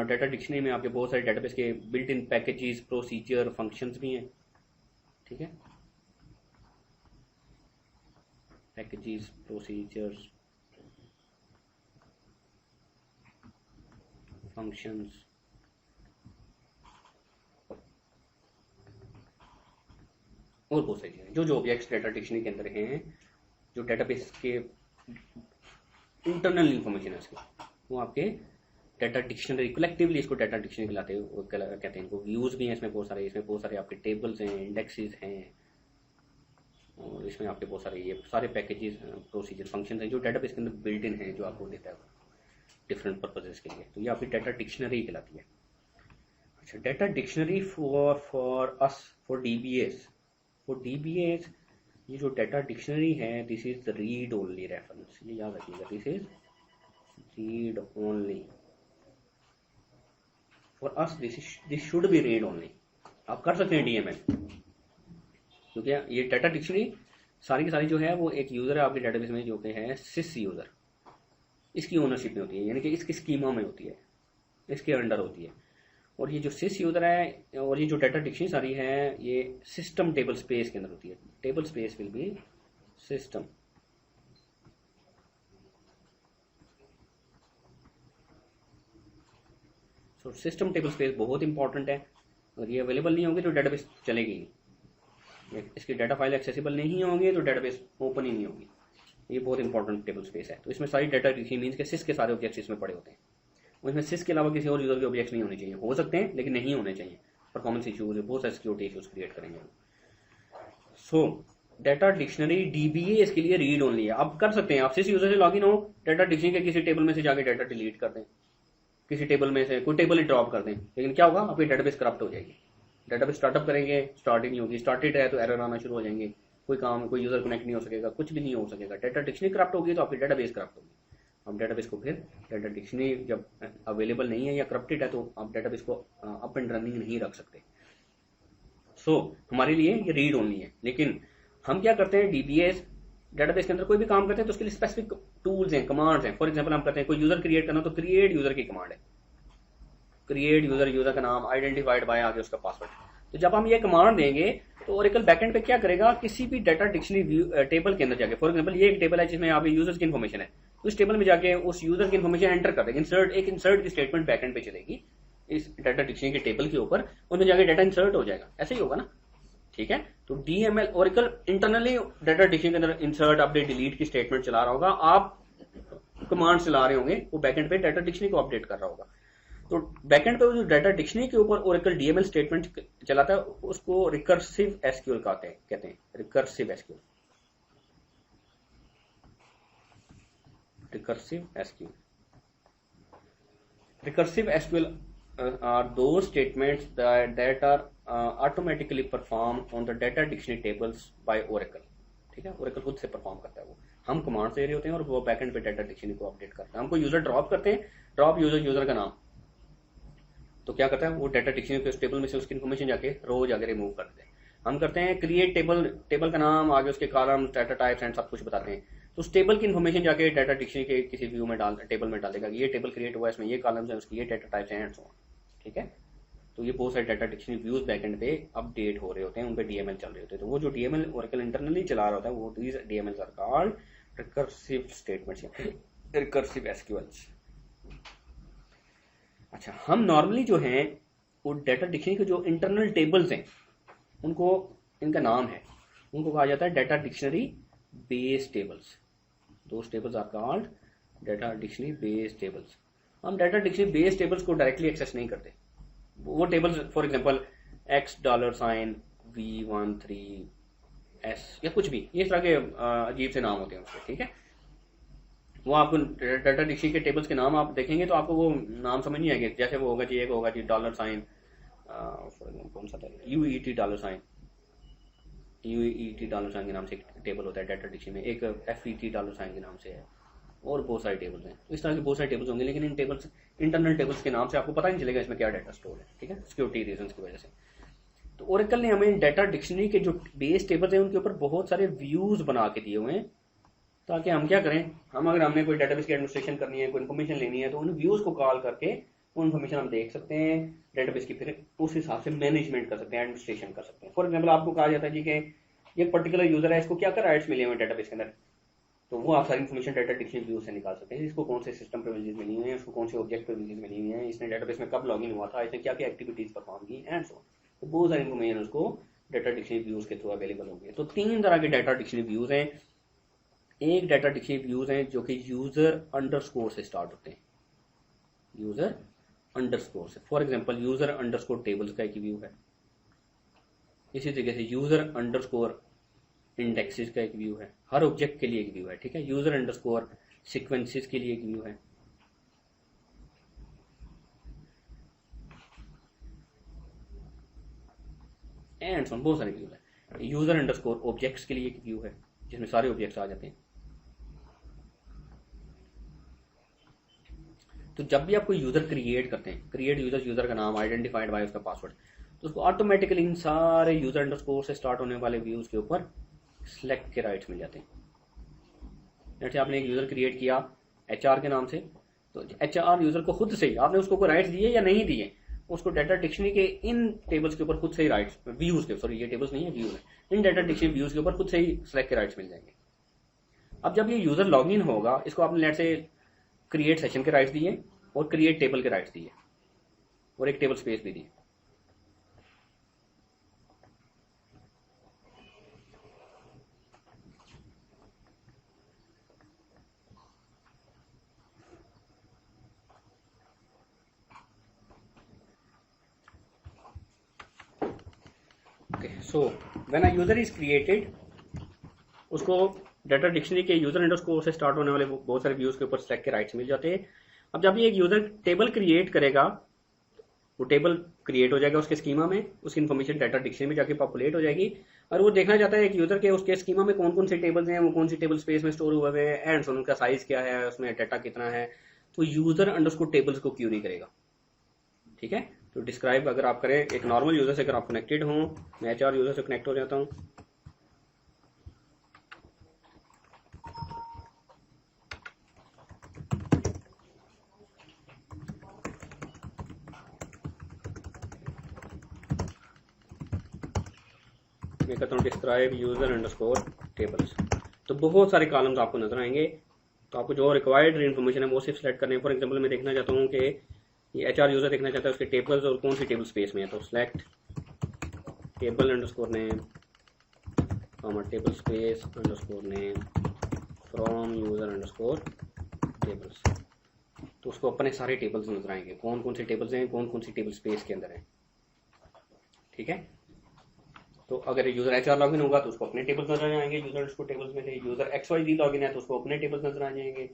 Speaker 1: डाटा डिक्शनरी में आपके बहुत सारे डेटाबेस के built in packages, procedure, functions भी हैं। ठीक है, पैकेजेस, प्रोसीजर्स, फंक्शंस, और बहुत सारी चीजें जो ऑब्जेक्ट्स डाटा डिक्शनरी के अंदर हैं, जो डेटाबेस के इंटरनल इंफॉर्मेशन है इसके, वो आपके डाटा डिक्शनरी, कलेक्टिवली इसको डाटा डिक्शनरी कहलाते हैं, वो कहते हैं इनको। व्यूज भी हैं इसमें बहुत सारे, इसमें बहुत सारे आपके टेबल्स हैं, इंडेक्सेस हैं, और इसमें आपके बहुत सारे ये सारे पैकेजेस, प्रोसीजर, फंक्शन हैं जो डाटाबेस के अंदर बिल्ट इन है, जो आपको देता है डिफरेंट पर्पजेस के लिए। तो ये आपकी डाटा डिक्शनरी कहलाती है। अच्छा, data dictionary for us, for DBS, ये जो डाटा डिक्शनरी है, this is the read only reference, ये याद रखिएगा, this is read only for us, this should be read only. आप कर सकते हैं डीएमएल, क्योंकि ये डाटा डिक्शनरी सारी की सारी जो है वो एक यूजर है आपके डेटाबेस में, जो कि है सिस यूजर, इसकी ओनरशिप में होती है, यानी कि इसकी स्कीमा में होती है, इसके अंडर होती है। और ये जो सिस यूजर है और ये जो डाटा डिक्शनरी सारी है, ये सिस्टम टेबल स्पेस के अंदर होती है। Table space will be system. So system table space बहुत इंपॉर्टेंट है, अगर ये अवेलेबल नहीं होगी तो डेटाबेस चलेगी नहीं, इसकी डाटा फाइल एक्सेसिबल नहीं होंगी तो डेटाबेस ओपन ही नहीं होगी। ये बहुत इंपॉर्टेंट टेबल स्पेस है। तो इसमें सारी डाटा डिक्शनरी मीन्स के सिस के सारे ऑब्जेक्ट्स इसमें पड़े होते हैं, उसमें सिस के अलावा किसी और यूजर के ऑब्जेक्ट्स नहीं होने चाहिए, हो सकते हैं लेकिन नहीं होने चाहिए, परफॉर्मेंस इश्यूज, बहुत सारे सिक्योरिटी इश्यूज क्रिएट करेंगे। सो डाटा डिक्शनरी डीबीएस के लिए रीड ओनली है। आप कर सकते हैं, आप सिस यूजर से लॉगिन हो, डाटा डिक्शनरी के किसी टेबल में से जाके डाटा डिलीट कर दें, किसी टेबल में से कोई टेबल ही ड्रॉप कर दें, लेकिन क्या होगा, आपकी डेटाबेस करप्ट हो जाएगी। डेटाबेस स्टार्टअप करेंगे, स्टार्टिंग नहीं होगी, स्टार्टेड है तो एरर आना शुरू हो जाएंगे, कोई काम, कोई यूजर कनेक्ट नहीं हो सकेगा, कुछ भी नहीं हो सकेगा। डाटा डिक्शनरी करप्ट होगी तो आपकी डेटाबेस करप्ट होगी। आप डेटाबेस को फिर डाटा डिक्शनरी जब अवेलेबल नहीं है या करप्टेड है तो आप डेटाबेस को अप एंड रनिंग नहीं रख सकते। सो हमारे लिए ये रीड ओनली है। लेकिन हम क्या करते हैं, डीबीएस डेटाबेस के अंदर कोई भी काम करते हैं तो उसके लिए स्पेसिफिक टूल्स हैं, कमांड्स हैं। फॉर एग्जांपल हम कहते हैं कोई यूजर क्रिएट करना तो क्रिएट यूजर की कमांड है, क्रिएट यूजर, यूजर का नाम आइडेंटिफाइड बाय आगे उसका पासवर्ड। तो जब हम ये कमांड देंगे तो ओरेकल बैकएंड पे क्या करेगा, किसी भी डाटा डिक्शनरी टेबल के अंदर जाके, फॉर एग्जांपल ये एक टेबल है जिसमें आप यूजर्स की इन्फॉर्मेशन है, उस टेबल में जाके उस यूजर की इन्फॉर्मेशन एंटर कर देगा। इंसर्ट की स्टेटमेंट बैकएंड पे चलेगी इस डाटा डिक्शनरी के टेबल के ऊपर, उनमें जाके डाटा इंसर्ट हो जाएगा। ऐसे ही होगा ना, ठीक है। तो DML Oracle internally data dictionary के अंदर इंसर्ट, अपडेट, डिलीट की स्टेटमेंट चला रहा होगा, आप कमांड चला रहे होंगे, वो बैकएंड पे डाटा डिक्शनरी को अपडेट कर रहा होगा। तो बैकएंड पे जो डाटा डिक्शनरी के ऊपर ओरेकल डीएमएल स्टेटमेंट चलाता है उसको रिकर्सिव एसक्यूएल कहते हैं, recursive SQL, recursive SQL. Recursive SQL are those statements that are automatically performed on the data dictionary tables by Oracle. ठीक है, Oracle खुद से परफॉर्म करता है, वो हम कमांड दे रहे होते हैं और वो बैकएंड पे डाटा डिक्शनरी को अपडेट करता है। हमको यूजर ड्रॉप करते हैं, ड्रॉप यूजर का नाम, तो क्या करता है वो डाटा डिक्शनरी के टेबल में से उसकी इन्फॉर्मेशन जाके रोज आगे रिमूव कर देते हैं। हम करते हैं क्रिएट टेबल का नाम, आगे उसके कॉलम, डाटा टाइप्स एंड सब कुछ बताते हैं, तो उस टेबल की इन्फॉर्मेशन जाके डाटा डिक्शनरी के किसी व्यू में टेबल में डाल देगा, ये टेबल क्रिएट हुआ है, इसमें ये कॉलम्स हैं, उसकी ये डाटा टाइप्स हैं एंड सो ऑन। ठीक है, तो ये बहुत सारे डाटा डिक्शनरी व्यूज बैकएंड पे अपडेट हो रहे होते हैं, उन पे डीएमएल चल रहे होते हैं। तो वो जो डीएमएल ओरेकल इंटरनली चला रहा होता है, वो these DMLs are called recursive statements या रिकर्सिव एसक्यूएल्स। अच्छा, हम नॉर्मली जो हैं वो डाटा डिक्शनरी के जो इंटरनल टेबल्स हैं उनको, इनका नाम है, उनको कहा जाता है data dictionary base tables. Those tables are called data dictionary base tables. हम डाटा डिक्शनरी बेस टेबल्स को डायरेक्टली एक्सेस नहीं करते, वो टेबल्स फॉर एग्जांपल $, V13S या कुछ भी इस तरह के अजीब से नाम होते हैं उसके, ठीक है। वो आपको डाटा डिक्शनरी के टेबल्स के नाम आप देखेंगे तो आपको वो नाम समझ नहीं आएंगे। जैसे वो होगा जी, एक होगा जी $, कौन सा था, UET $, UET डॉलर साइन के नाम से एक टेबल होता है डाटा डिक्शनरी में, एक FET डॉलर साइन के नाम से है, और बहुत सारे टेबल्स हैं। इस तरह के बहुत सारे टेबल्स होंगे, लेकिन इन टेबल्स इंटरनल टेबल्स के नाम से आपको पता नहीं चलेगा इसमें क्या डाटा स्टोर है, ठीक है, सिक्योरिटी रीजंस की वजह से। तो ओरेकल ने हमें डाटा डिक्शनरी के जो बेस टेबल्स हैं उनके ऊपर बहुत सारे व्यूज बना के दिए हुए हैं, ताकि हम क्या करें, अगर हमने कोई डाटाबेस की एडमिनिस्ट्रेशन करनी है, कोई इन्फॉर्मेशन लेनी है, तो उन व्यूज को कॉल करके वो इन्फॉर्मेशन हम देख सकते हैं डेटाबेस की, फिर उस हिसाब से मैनेजमेंट कर सकते हैं, एडमिनिस्ट्रेशन कर सकते हैं। फॉर एग्जाम्पल आपको कहा जाता है जी कि ये पर्टिकुलर यूजर है, इसको क्या क्या राइट्स मिले हुए हैं डेटाबेस के अंदर, तो वो आप सारी इन्फॉर्मेशन डाटा डिक्शनरी व्यू से निकाल सकते हैं। इसको कौन से सिस्टम प्रिविलेजेस मिली हुई हैं, इसको कौन से ऑब्जेक्ट प्रिविलेजेस मिली हुई हैं, इसने डेटाबेस में कब लॉगिन हुआ था, इसने क्या क्या एक्टिविटीज परफॉर्म की एंड सो। तो बहुत सारी इन्फॉर्मेशन उसको डाटा डिक्शनरी व्यूज के थ्रू अवेलेबल होंगे। तो 3 तरह के डाटा डिक्शनरी व्यूज हैं। एक डाटा डिक्शनरी व्यूज हैं जो कि यूजर अंडरस्कोर से स्टार्ट होते हैं, यूजर अंडरस्कोर से। For example user underscore tables का एक व्यू है, इसी तरीके से यूजर अंडरस्कोर इंडेक्सेस का एक व्यू है, हर ऑब्जेक्ट के लिए एक व्यू है, ठीक है। यूजर अंडरस्कोर सीक्वेंसेस के लिए एक व्यू है, एंड सो बहुत सारे व्यू है। यूजर अंडरस्कोर ऑब्जेक्ट्स के लिए एक व्यू है जिसमें सारे ऑब्जेक्ट्स आ जाते हैं। तो जब भी आप कोई यूजर क्रिएट करते हैं, क्रिएट यूजर, यूजर का नाम आइडेंटिफाइड बाय उसका पासवर्ड, तो उसको ऑटोमेटिकली इन सारे यूजर अंडरस्कोर से स्टार्ट होने वाले व्यूज के ऊपर सिलेक्ट के राइट्स मिल जाते हैं। जैसे आपने एक यूजर क्रिएट किया HR के नाम से, तो HR यूजर को खुद से ही आपने उसको कोई राइट्स दिए या नहीं दिए, उसको डाटा डिक्शनरी के इन टेबल्स के ऊपर खुद से ही राइट्स, व्यूज के, सॉरी ये टेबल्स नहीं है, व्यू है, इन डाटा डिक्शनरी व्यूज के ऊपर खुद से ही सिलेक्ट के राइट्स मिल जाएंगे। अब जब ये यूजर लॉग इन होगा, इसको आपने लेट से क्रिएट सेशन के राइट्स दिए और क्रिएट टेबल के राइट्स दिए और एक टेबल स्पेस भी दी। So when a user is created, उसको डाटा डिक्शनरी के यूजर अंडरस्कोर से स्टार्ट होने वाले बहुत सारे व्यूज के ऊपर सेलेक्ट के राइट्स मिल जाते हैं। अब जब ये एक यूजर टेबल क्रिएट करेगा, वो टेबल क्रिएट हो जाएगा उसके स्कीमा में, उसकी इन्फॉर्मेशन डाटा डिक्शनरी में जाके पॉपुलेट हो जाएगी, और वो देखना चाहता है एक यूजर के उसके स्कीमा में कौन कौन से टेबल्स हैं, वो कौन सी टेबल स्पेस में स्टोर हुए हैं, एंड उनका साइज क्या है, उसमें डाटा कितना है। तो यूजर अंडरस्कोर टेबल्स को क्यूरी करेगा, ठीक है। तो डिस्क्राइब अगर आप करें एक नॉर्मल यूजर से, अगर आप कनेक्टेड हो, मैं HR यूजर से कनेक्ट हो जाता हूँ, मैं कहता हूँ डिस्क्राइब यूजर अंडरस्कोर टेबल्स, तो बहुत सारे कॉलम्स आपको नजर आएंगे। तो आपको जो रिक्वायर्ड इन्फॉर्मेशन है वो सिर्फ सेलेक्ट करने हैं। फॉर एग्जांपल मैं देखना चाहता हूँ कि ये HR यूजर देखना चाहता है उसके टेबल्स और कौन सी टेबल स्पेस में है, तो select table underscore name comma table space underscore name from user underscore tables. तो उसको अपने सारे टेबल्स नजर आएंगे, कौन कौन से टेबल्स हैं, कौन कौन सी टेबल स्पेस के अंदर है, ठीक है। तो अगर यूजर HR लॉगिन होगा तो उसको अपने टेबल्स नजर आएंगे यूजर उसको टेबल्स में से, यूजर XYZ लॉगिन है तो उसको अपने टेबल्स नजर आ जाएंगे,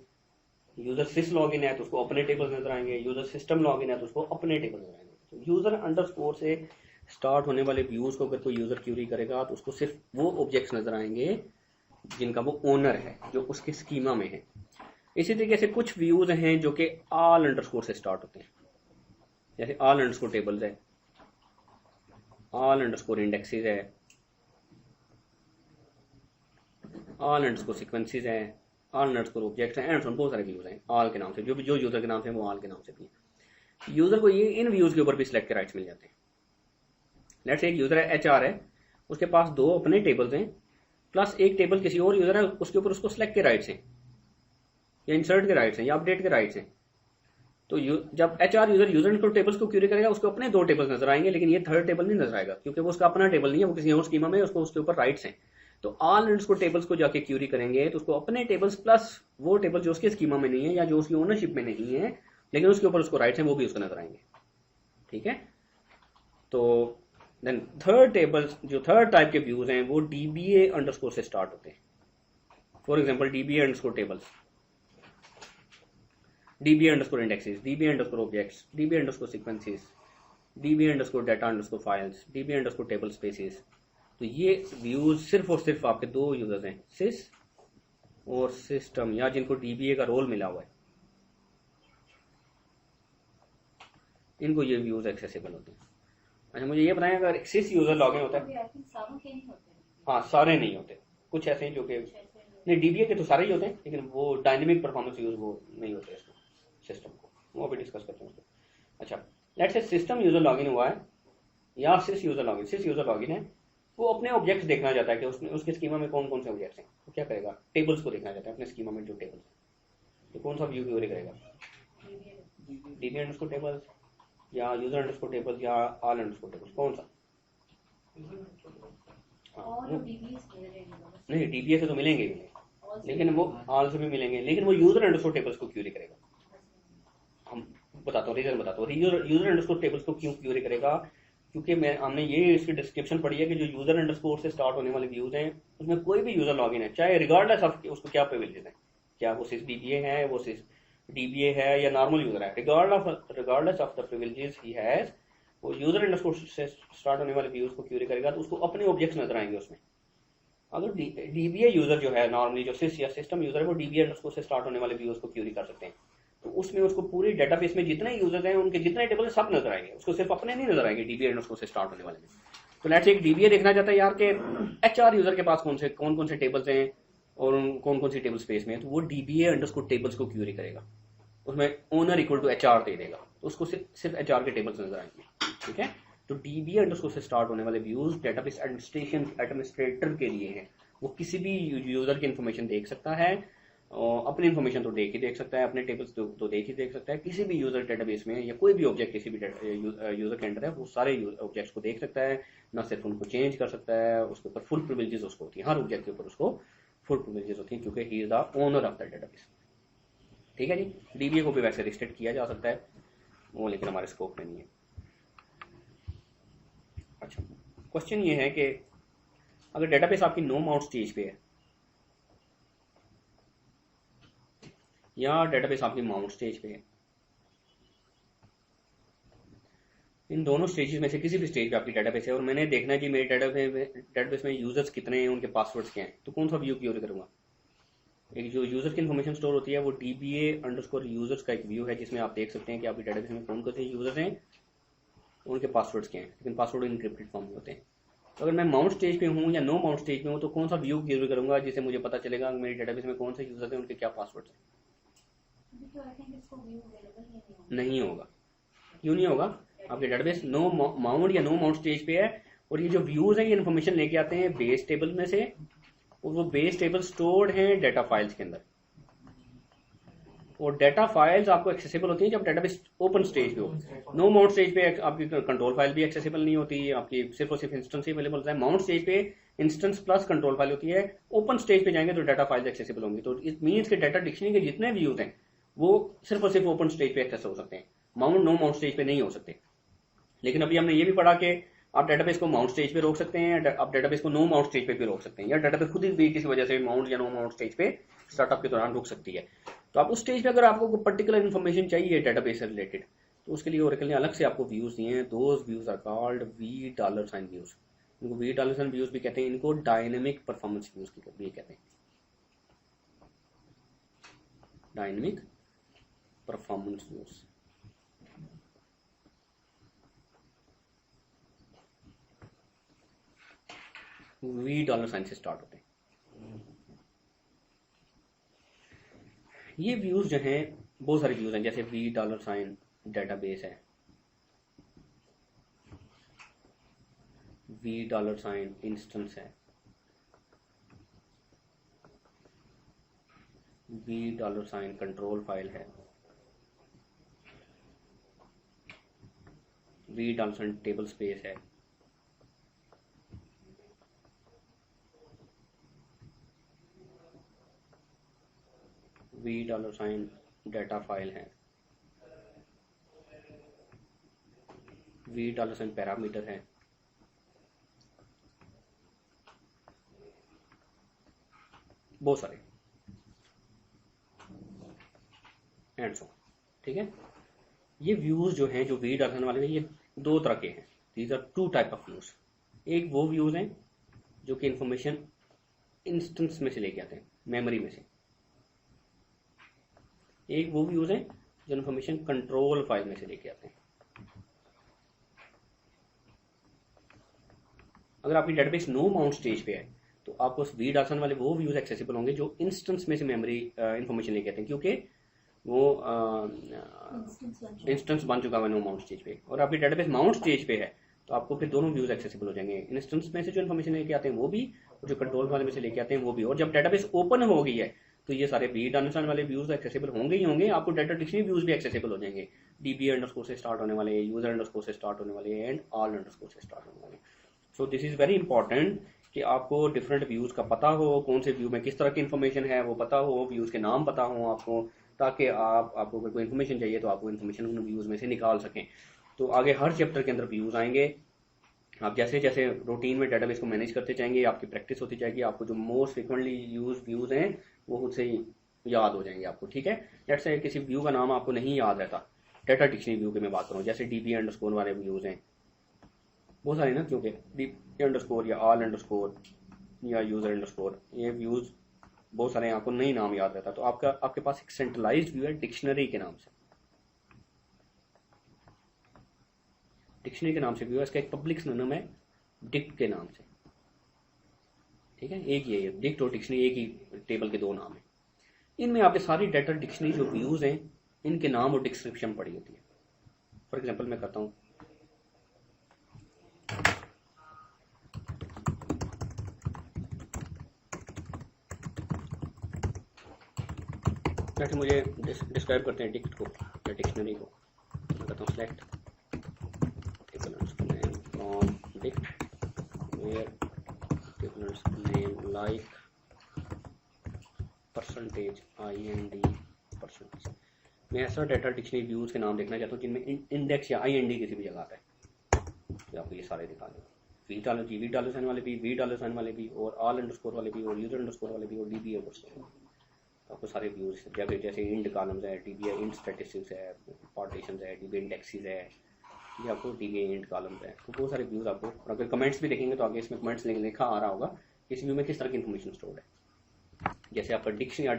Speaker 1: यूजर सिस लॉगिन है तो उसको अपने टेबल्स नजर आएंगे, यूजर सिस्टम लॉगिन है तो उसको अपने टेबल नजर आएंगे। तो यूजर अंडरस्कोर से स्टार्ट होने वाले व्यूज को अगर कोई यूजर क्यूरी करेगा तो उसको सिर्फ वो ऑब्जेक्ट्स नजर आएंगे जिनका वो ओनर है, जो उसके स्कीमा में है। इसी तरीके से कुछ व्यूज हैं जो कि ऑल अंडरस्कोर से स्टार्ट होते हैं, जैसे ऑल अंडरस्कोर टेबल्स है, ऑल अंडरस्कोर इंडेक्सेस है, ऑल अंडरस्कोर सीक्वेंसेस है, ऑल अंडरस्कोर ऑब्जेक्ट्स हैं, एंड बहुत सारे व्यूज हैं ऑल के नाम से, जो यूजर के नाम से वो ऑल के नाम से भी है। यूजर को ये इन व्यूज के ऊपर भी सिलेक्ट के राइट्स मिल जाते हैं। लेट्स से एक यूजर है HR है, उसके पास 2 अपने टेबल्स हैं प्लस एक टेबल किसी और यूजर है, उसके ऊपर उसको सिलेक्ट के राइट्स हैं या इंसर्ट के राइट्स हैं या अपडेट के राइट्स हैं। तो जब HR यूजर को टेबल्स को क्यूरी करेगा उसको अपने 2 टेबल्स नजर आएंगे, लेकिन ये थर्ड टेबल नहीं नजर आएगा क्योंकि वो उसका अपना टेबल नहीं है, वो किसी और स्कीमा में उसको उसके ऊपर राइट्स हैं। तो ऑल अंडरस्कोर टेबल्स को जाके क्यूरी करेंगे तो उसको अपने टेबल्स प्लस वो टेबल जो उसके स्कीमा में नहीं है या जो उसकी ओनरशिप में नहीं है लेकिन उसके ऊपर उसको राइट्स हैं, वो भी उसको नजर आएंगे, ठीक है। तो देन थर्ड टेबल्स, जो थर्ड टाइप के व्यूज हैं वो DBA अंडरस्कोर से स्टार्ट होते हैं। For example DBA underscore tables, DBA underscore indexes, DBA underscore objects, DBA underscore sequences, DBA underscore data underscore files, DBA underscore table spaces, तो ये व्यूज सिर्फ और सिर्फ आपके दो यूजर्स हैं, सिस और सिस्टम, या जिनको डीबीए का रोल मिला हुआ है, इनको ये व्यूज एक्सेसिबल होते हैं। अच्छा मुझे ये बताएं, अगर सिस यूजर लॉगिन होता है, हाँ सारे नहीं होते, कुछ ऐसे हैं जो कि नहीं, डीबीए के तो सारे ही होते हैं, लेकिन वो डायनेमिक परफॉर्मेंस यूज वो नहीं होते इसको, सिस्टम को, वो अभी डिस्कस करते हैं उसको। अच्छा let's say system user login हुआ है या सिस यूजर लॉगिन है, वो अपने ऑब्जेक्ट्स देखना चाहता है कि उसमें उसके स्कीमा में कौन कौन से ऑब्जेक्ट्स हैं, तो क्या करेगा, टेबल्स को देखना चाहता है अपने स्कीमा में जो टेबल्स हैं, तो कौन सा व्यू क्यूरी करेगा, डीबी अंडरस्कोर टेबल्स या यूजर अंडरस्कोर टेबल्स या ऑल अंडरस्कोर टेबल्स, कौन सा? नहीं डीबीए से तो मिलेंगे ही नहीं, लेकिन वो ऑल से भी मिलेंगे, लेकिन वो यूजर अंडरस्कोर टेबल्स को क्यूरी करेगा। हम बताता हूँ रीजन बताता हूँ, यूजर अंडरस्कोर टेबल्स को क्यों क्यूरी करेगा, क्योंकि हमने ये इसकी डिस्क्रिप्शन पढ़ी है कि जो यूजर अंडरस्कोर से स्टार्ट होने वाले व्यूज हैं उसमें कोई भी यूजर लॉगिन है, चाहे रिगार्डलेस ऑफ उसको क्या प्रिविलेजेस है, क्या वो सिस डीबीए है, वो सिस डीबीए है या नॉर्मल यूजर है, regardless of the privileges he has, वो यूजर अंडरस्कोर से स्टार्ट होने वाले व्यूज को क्यूरी करेगा, तो उसको अपने ऑब्जेक्ट्स नजर आएंगे उसमें। अगर डीबीए यूजर जो है नॉर्मली जो सिस या सिस्टम यूजर है, वो डीबीए अंडरस्कोर से स्टार्ट होने वाले व्यूज को क्यूरी कर सकते हैं, तो उसमें उसको पूरी डेटाबेस में जितने यूजर्स हैं उनके जितने टेबल सब नजर आएंगे, उसको सिर्फ अपने नहीं नजर आएंगे डीबीए अंडरस्कोर से स्टार्ट होने वाले में। तो लेट्स एक डीबीए देखना चाहता है यार कि एचआर यूजर के पास कौन कौन से टेबल्स हैं और कौन कौन सी टेबल स्पेस में है, तो वो डीबीए अंडरस्कोर टेबल्स को क्यूरी करेगा, उसमें ओनर इक्वल टू एचआर दे देगा, तो उसको सिर्फ एचआर के टेबल्स नजर आएंगे, ठीक है। तो डीबीए अंडरस्कोर से स्टार्ट होने वाले व्यूज डेटाबेस एडमिनिस्ट्रेटर के लिए हैं, वो किसी भी यूजर की इन्फॉर्मेशन देख सकता है, अपनी इन्फॉर्मेशन तो देख सकता है, अपने टेबल्स तो देख सकता है, किसी भी यूजर डेटाबेस में या कोई भी ऑब्जेक्ट किसी भी यूजर के अंडर है, वो सारे ऑब्जेक्ट्स को देख सकता है, ना सिर्फ उनको चेंज कर सकता है, उसके ऊपर फुल प्रिविलेजेस उसको होती है, हर ऑब्जेक्ट के ऊपर उसको फुल प्रिविलेजेस होती है, क्योंकि he is the owner of the database, ठीक है जी। डीबीए को भी वैसे रिस्ट्रिक्ट किया जा सकता है वो, लेकिन हमारे स्कोप में नहीं है। अच्छा क्वेश्चन ये है कि अगर डेटाबेस आपकी नो माउंट स्टेज पे है या डेटाबेस आपकी माउंट स्टेज पे है, इन दोनों स्टेजेस में से किसी भी स्टेज पे आपकी डेटाबेस है और मैंने देखना है कि मेरे डेटाबेस में यूजर्स कितने हैं, उनके पासवर्ड्स क्या हैं, तो कौन सा व्यू क्यूरी करूंगा। एक जो यूजर की इन्फॉर्मेशन स्टोर होती है वो डीबीए अंडरस्कोर यूजर्स का एक व्यू है, जिसमें आप देख सकते हैं कि आपकी डेटाबेस में कौन कौन से यूजर्स हैं, उनके पासवर्ड्स क्या हैं, लेकिन पासवर्ड इनक्रिप्टेड फॉर्म में होते हैं। तो अगर मैं माउंट स्टेज पे हूँ या नो माउंट स्टेज पे हूँ, तो कौन सा व्यू क्यूरी करूंगा जिससे मुझे पता चलेगा मेरी डेटाबेस में कौन से यूजर्स हैं, उनके क्या पासवर्ड्स हैं। नहीं होगा, क्यों नहीं होगा, आपके डेटाबेस नो माउंट या नो माउंट स्टेज पे है, और ये जो व्यूज हैं ये इन्फॉर्मेशन लेके आते हैं बेस टेबल में से, और वो बेस टेबल स्टोर्ड हैं डेटा फाइल्स के अंदर, और डेटा फाइल्स आपको एक्सेसिबल होती है जब डेटाबेस ओपन स्टेज पे हो। नो माउंट स्टेज पे आपकी कंट्रोल फाइल भी एक्सेसिबल नहीं होती, आपकी सिर्फ और सिर्फ इंस्टेंस ही अवेलेबल होता है। माउंट स्टेज पे इंस्टेंस प्लस कंट्रोल फाइल होती है, ओपन स्टेज पे जाएंगे तो डाटा फाइल्स एक्सेसिबल होंगी। तो इट मीन्स के डाटा डिक्शनरी के जितने व्यूज हैं वो सिर्फ और सिर्फ ओपन स्टेज पे एक्सेस हो सकते हैं, माउंट नो माउंट स्टेज पे नहीं हो सकते। लेकिन अभी हमने ये भी पढ़ा कि आप डेटाबेस को माउंट स्टेज पे रोक सकते हैं, आप डेटाबेस को नो माउंट स्टेज पे भी रोक सकते हैं, या डेटाबेस खुद ही भी किसी वजह से माउंट या नो माउंट स्टेज पे स्टार्टअप के दौरान रुक सकती है। तो आप उस स्टेज पे अगर आपको पर्टिकुलर इन्फॉर्मेशन चाहिए डेटाबेस से रिलेटेड, तो उसके लिए ओरेकल ने अलग से आपको व्यूज दिए हैं। Those views are called $V views, इनको $V व्यूज भी कहते हैं, इनको डायनेमिक परफॉर्मेंस व्यूज भी कहते हैं, डायनेमिक परफॉर्मेंस व्यूज। $V से स्टार्ट होते हैं। ये व्यूज जो हैं बहुत सारे व्यूज हैं, जैसे $, डेटाबेस है, $, इंस्टेंस है, $, कंट्रोल फाइल है, $, टेबल स्पेस है, $, डाटा फाइल है, $, पैरामीटर है, बहुत सारे एंड सो, ठीक है। ये व्यूज जो हैं जो $, वाले हैं, ये दो तरह के हैं। These are two type of views. एक वो व्यूज हैं जो कि इंफॉर्मेशन इंस्टेंस में से लेके आते हैं, मेमोरी में से। एक वो व्यूज हैं जो इंफॉर्मेशन कंट्रोल फाइल में से लेके आते हैं। अगर आपकी डेटाबेस नो माउंट स्टेज पे है तो आपको vdarsan वाले वो व्यूज एक्सेसिबल होंगे जो इंस्टेंस में से मेमोरी इंफॉर्मेशन लेके आते हैं, क्योंकि वो इंस्टेंस बन चुका है नो माउंट स्टेज पे। और आपकी डेटाबेस माउंट स्टेज पे है तो आपको फिर दोनों व्यूज एक्सेसिबल हो जाएंगे, इंस्टेंस में से जो इन्फॉर्मेशन लेके आते हैं वो भी, और जो कंट्रोल वाले में से लेके आते हैं वो भी। और जब डेटाबेस ओपन हो गई है तो ये सारे vdarsan वाले व्यूज एक्सेसिबल होंगे ही होंगे, आपको डाटा डिक्शनरी व्यूज भी एक्सेसिबल हो जाएंगे, db_ से स्टार्ट होने वाले, user_ से स्टार्ट होने वाले एंड all_ से स्टार्ट होने वाले। So this is very important कि आपको डिफरेंट व्यूज का पता हो, कौन से व्यू में किस तरह की इन्फॉर्मेशन है वो पता हो, व्यूज के नाम पता हो आपको, ताकि आपको कोई इन्फॉर्मेशन चाहिए तो आपको इन्फॉर्मेशन उन व्यूज में से निकाल सकें। तो आगे हर चैप्टर के अंदर व्यूज आएंगे। आप जैसे जैसे रूटीन में डेटाबेस को मैनेज करते जाएंगे, आपकी प्रैक्टिस होती जाएगी, आपको जो मोस्ट फ्रिक्वेंटली यूज व्यूज हैं वो खुद से ही याद हो जाएंगे आपको, ठीक है। लेट्स से किसी व्यू का नाम आपको नहीं याद रहता, डाटा डिक्शनरी व्यू की मैं बात करूँ, जैसे db_ वाले व्यूज हैं बहुत सारे ना, क्योंकि db_ या all_ या user_, ये व्यूज बहुत सारे आपको नहीं नाम याद रहता, तो आपके पास एक सेंट्रलाइज्ड व्यू है डिक्शनरी के नाम से, डिक्शनरी के नाम से व्यू है, इसका एक पब्लिक सिनोनिम है डिक्ट के नाम से, ठीक है। एक ये डिक्ट और डिक्शनरी एक ही टेबल के दो नाम है। इनमें आपके सारी डाटा डिक्शनरी जो व्यूज हैं इनके नाम और डिस्क्रिप्शन पड़ी होती है। फॉर एग्जांपल मैं करता हूँ, जैसे मुझे डिस्क्राइब करते हैं डिक्ट को या डिक्शनरी को, मैं कहता हूँ select from dict where name like %IND%। मैं ऐसा डाटा डिक्शनरी व्यूज के नाम देखना चाहता हूँ जिनमें इंडेक्स या IND किसी भी जगह आता है, तो आपको ये सारे दिखा दें, vdarsan वाले भी, vdarsan वाले भी, और all_ वाले भी, और user_ वाले भी, और db_ आपको सारे व्यूज जैसे इंड कॉलम्स है, db इंड स्टैटिस्टिक्स है, पार्टीशंस है, db इंडेक्सेस है, ये आपको db इंड कॉलम्स है, तो बहुत सारे व्यूज आपको। और अगर कमेंट्स भी देखेंगे तो आगे इसमें कमेंट्स लिखा आ रहा होगा इस व्यू में किस तरह की इन्फॉर्मेशन स्टोर है। जैसे आपका डिक्ट या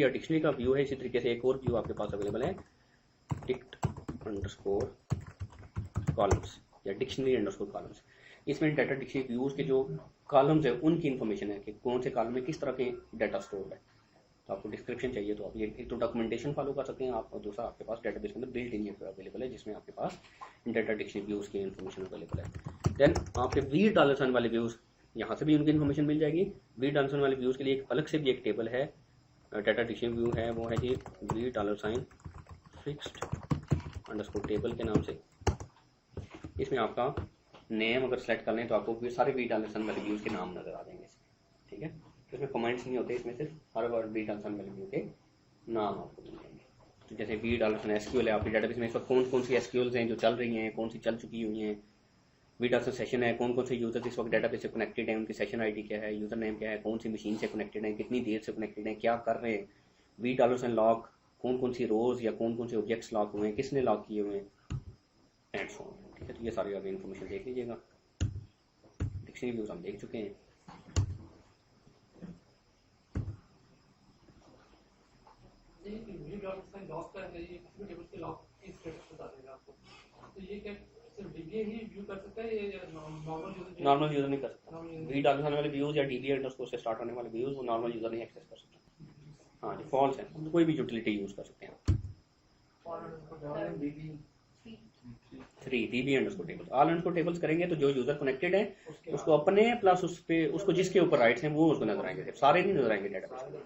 Speaker 1: डिक्शनरी का व्यू है, इसी तरीके से एक और व्यू आपके पास अवेलेबल है dict_ कॉलम्स या डिक्शनरी_ कॉलम्स। इसमें डाटा डिक्शनरी व्यूज के जो कॉलम्स है उनकी इन्फॉर्मेशन है कि कौन से कॉलम में किस तरह के डाटा स्टोर है। तो आपको डिस्क्रिप्शन चाहिए तो आप ये एक तो डॉक्यूमेंटेशन फॉलो कर सकते हैं आप, और दूसरा आपके पास डेटाबेस के अंदर बिल्ट इन अवेलेबल है जिसमें आपके पास डाटा डिक्शनरी व्यूज की इन्फॉर्मेशन अवेलेबल है। देन आपके vdarsan वाले व्यूज, यहाँ से भी उनकी इन्फॉर्मेशन मिल जाएगी। vdarsan वाले व्यूज के लिए एक अलग से भी एक टेबल है, डाटा डिक्शनरी व्यू है, वो है जी vdarsan fixed_ टेबल के नाम से। इसमें आपका नेम अगर सेलेक्ट कर लें तो आपको सारे vdarsan वाले व्यूज के नाम नजर आ जाएंगे, ठीक है। इसमें कमेंट्स नहीं होते, इसमें सिर्फ हर बार vdarsan वाले व्यू के नाम आपको मिल जाएंगे। तो जैसे vdarsan SQL है, आपकी डेटाबेस में इस वक्त कौन कौन सी SQLs हैं जो चल रही हैं, कौन सी चल चुकी हुई हैं। vdarsan सेशन है, कौन कौन से यूजर्स इस वक्त डेटाबेस से कनेक्टेड हैं, उनकी सेशन ID क्या है, यूजर नेम क्या है, कौन सी मशीन से कनेक्टेड है, कितनी देर से कनेक्टेड है, क्या कर रहे हैं। vdarsan लॉक, कौन कौन सी रोज या कौन कौन से ऑब्जेक्ट्स लॉक हुए हैं, किसने लॉक किए हुए हैं, एंड सो ऑन, ठीक है। तो ये सारी आगे इन्फॉर्मेशन देख लीजिएगा। डिक्शनरी व्यूज हम देख चुके हैं। नॉर्मल यूजर नहीं कर सकता, vdarsan वाले व्यूज या db_ से स्टार्ट होने वाले व्यूज वो नॉर्मल यूजर नहीं एक्सेस कर सकता। हाँ जी, फॉल्स है, कोई भी यूटिलिटी यूज कर सकते हैं। 3 db_ टेबल्स, all_ टेबल्स करेंगे तो जो यूजर कनेक्टेड है उसको अपने प्लस उस पे उसको जिसके ऊपर राइट्स हैं वो उसको नजर आएंगे, सारे नहीं नजर आएंगे डेटाबेस में।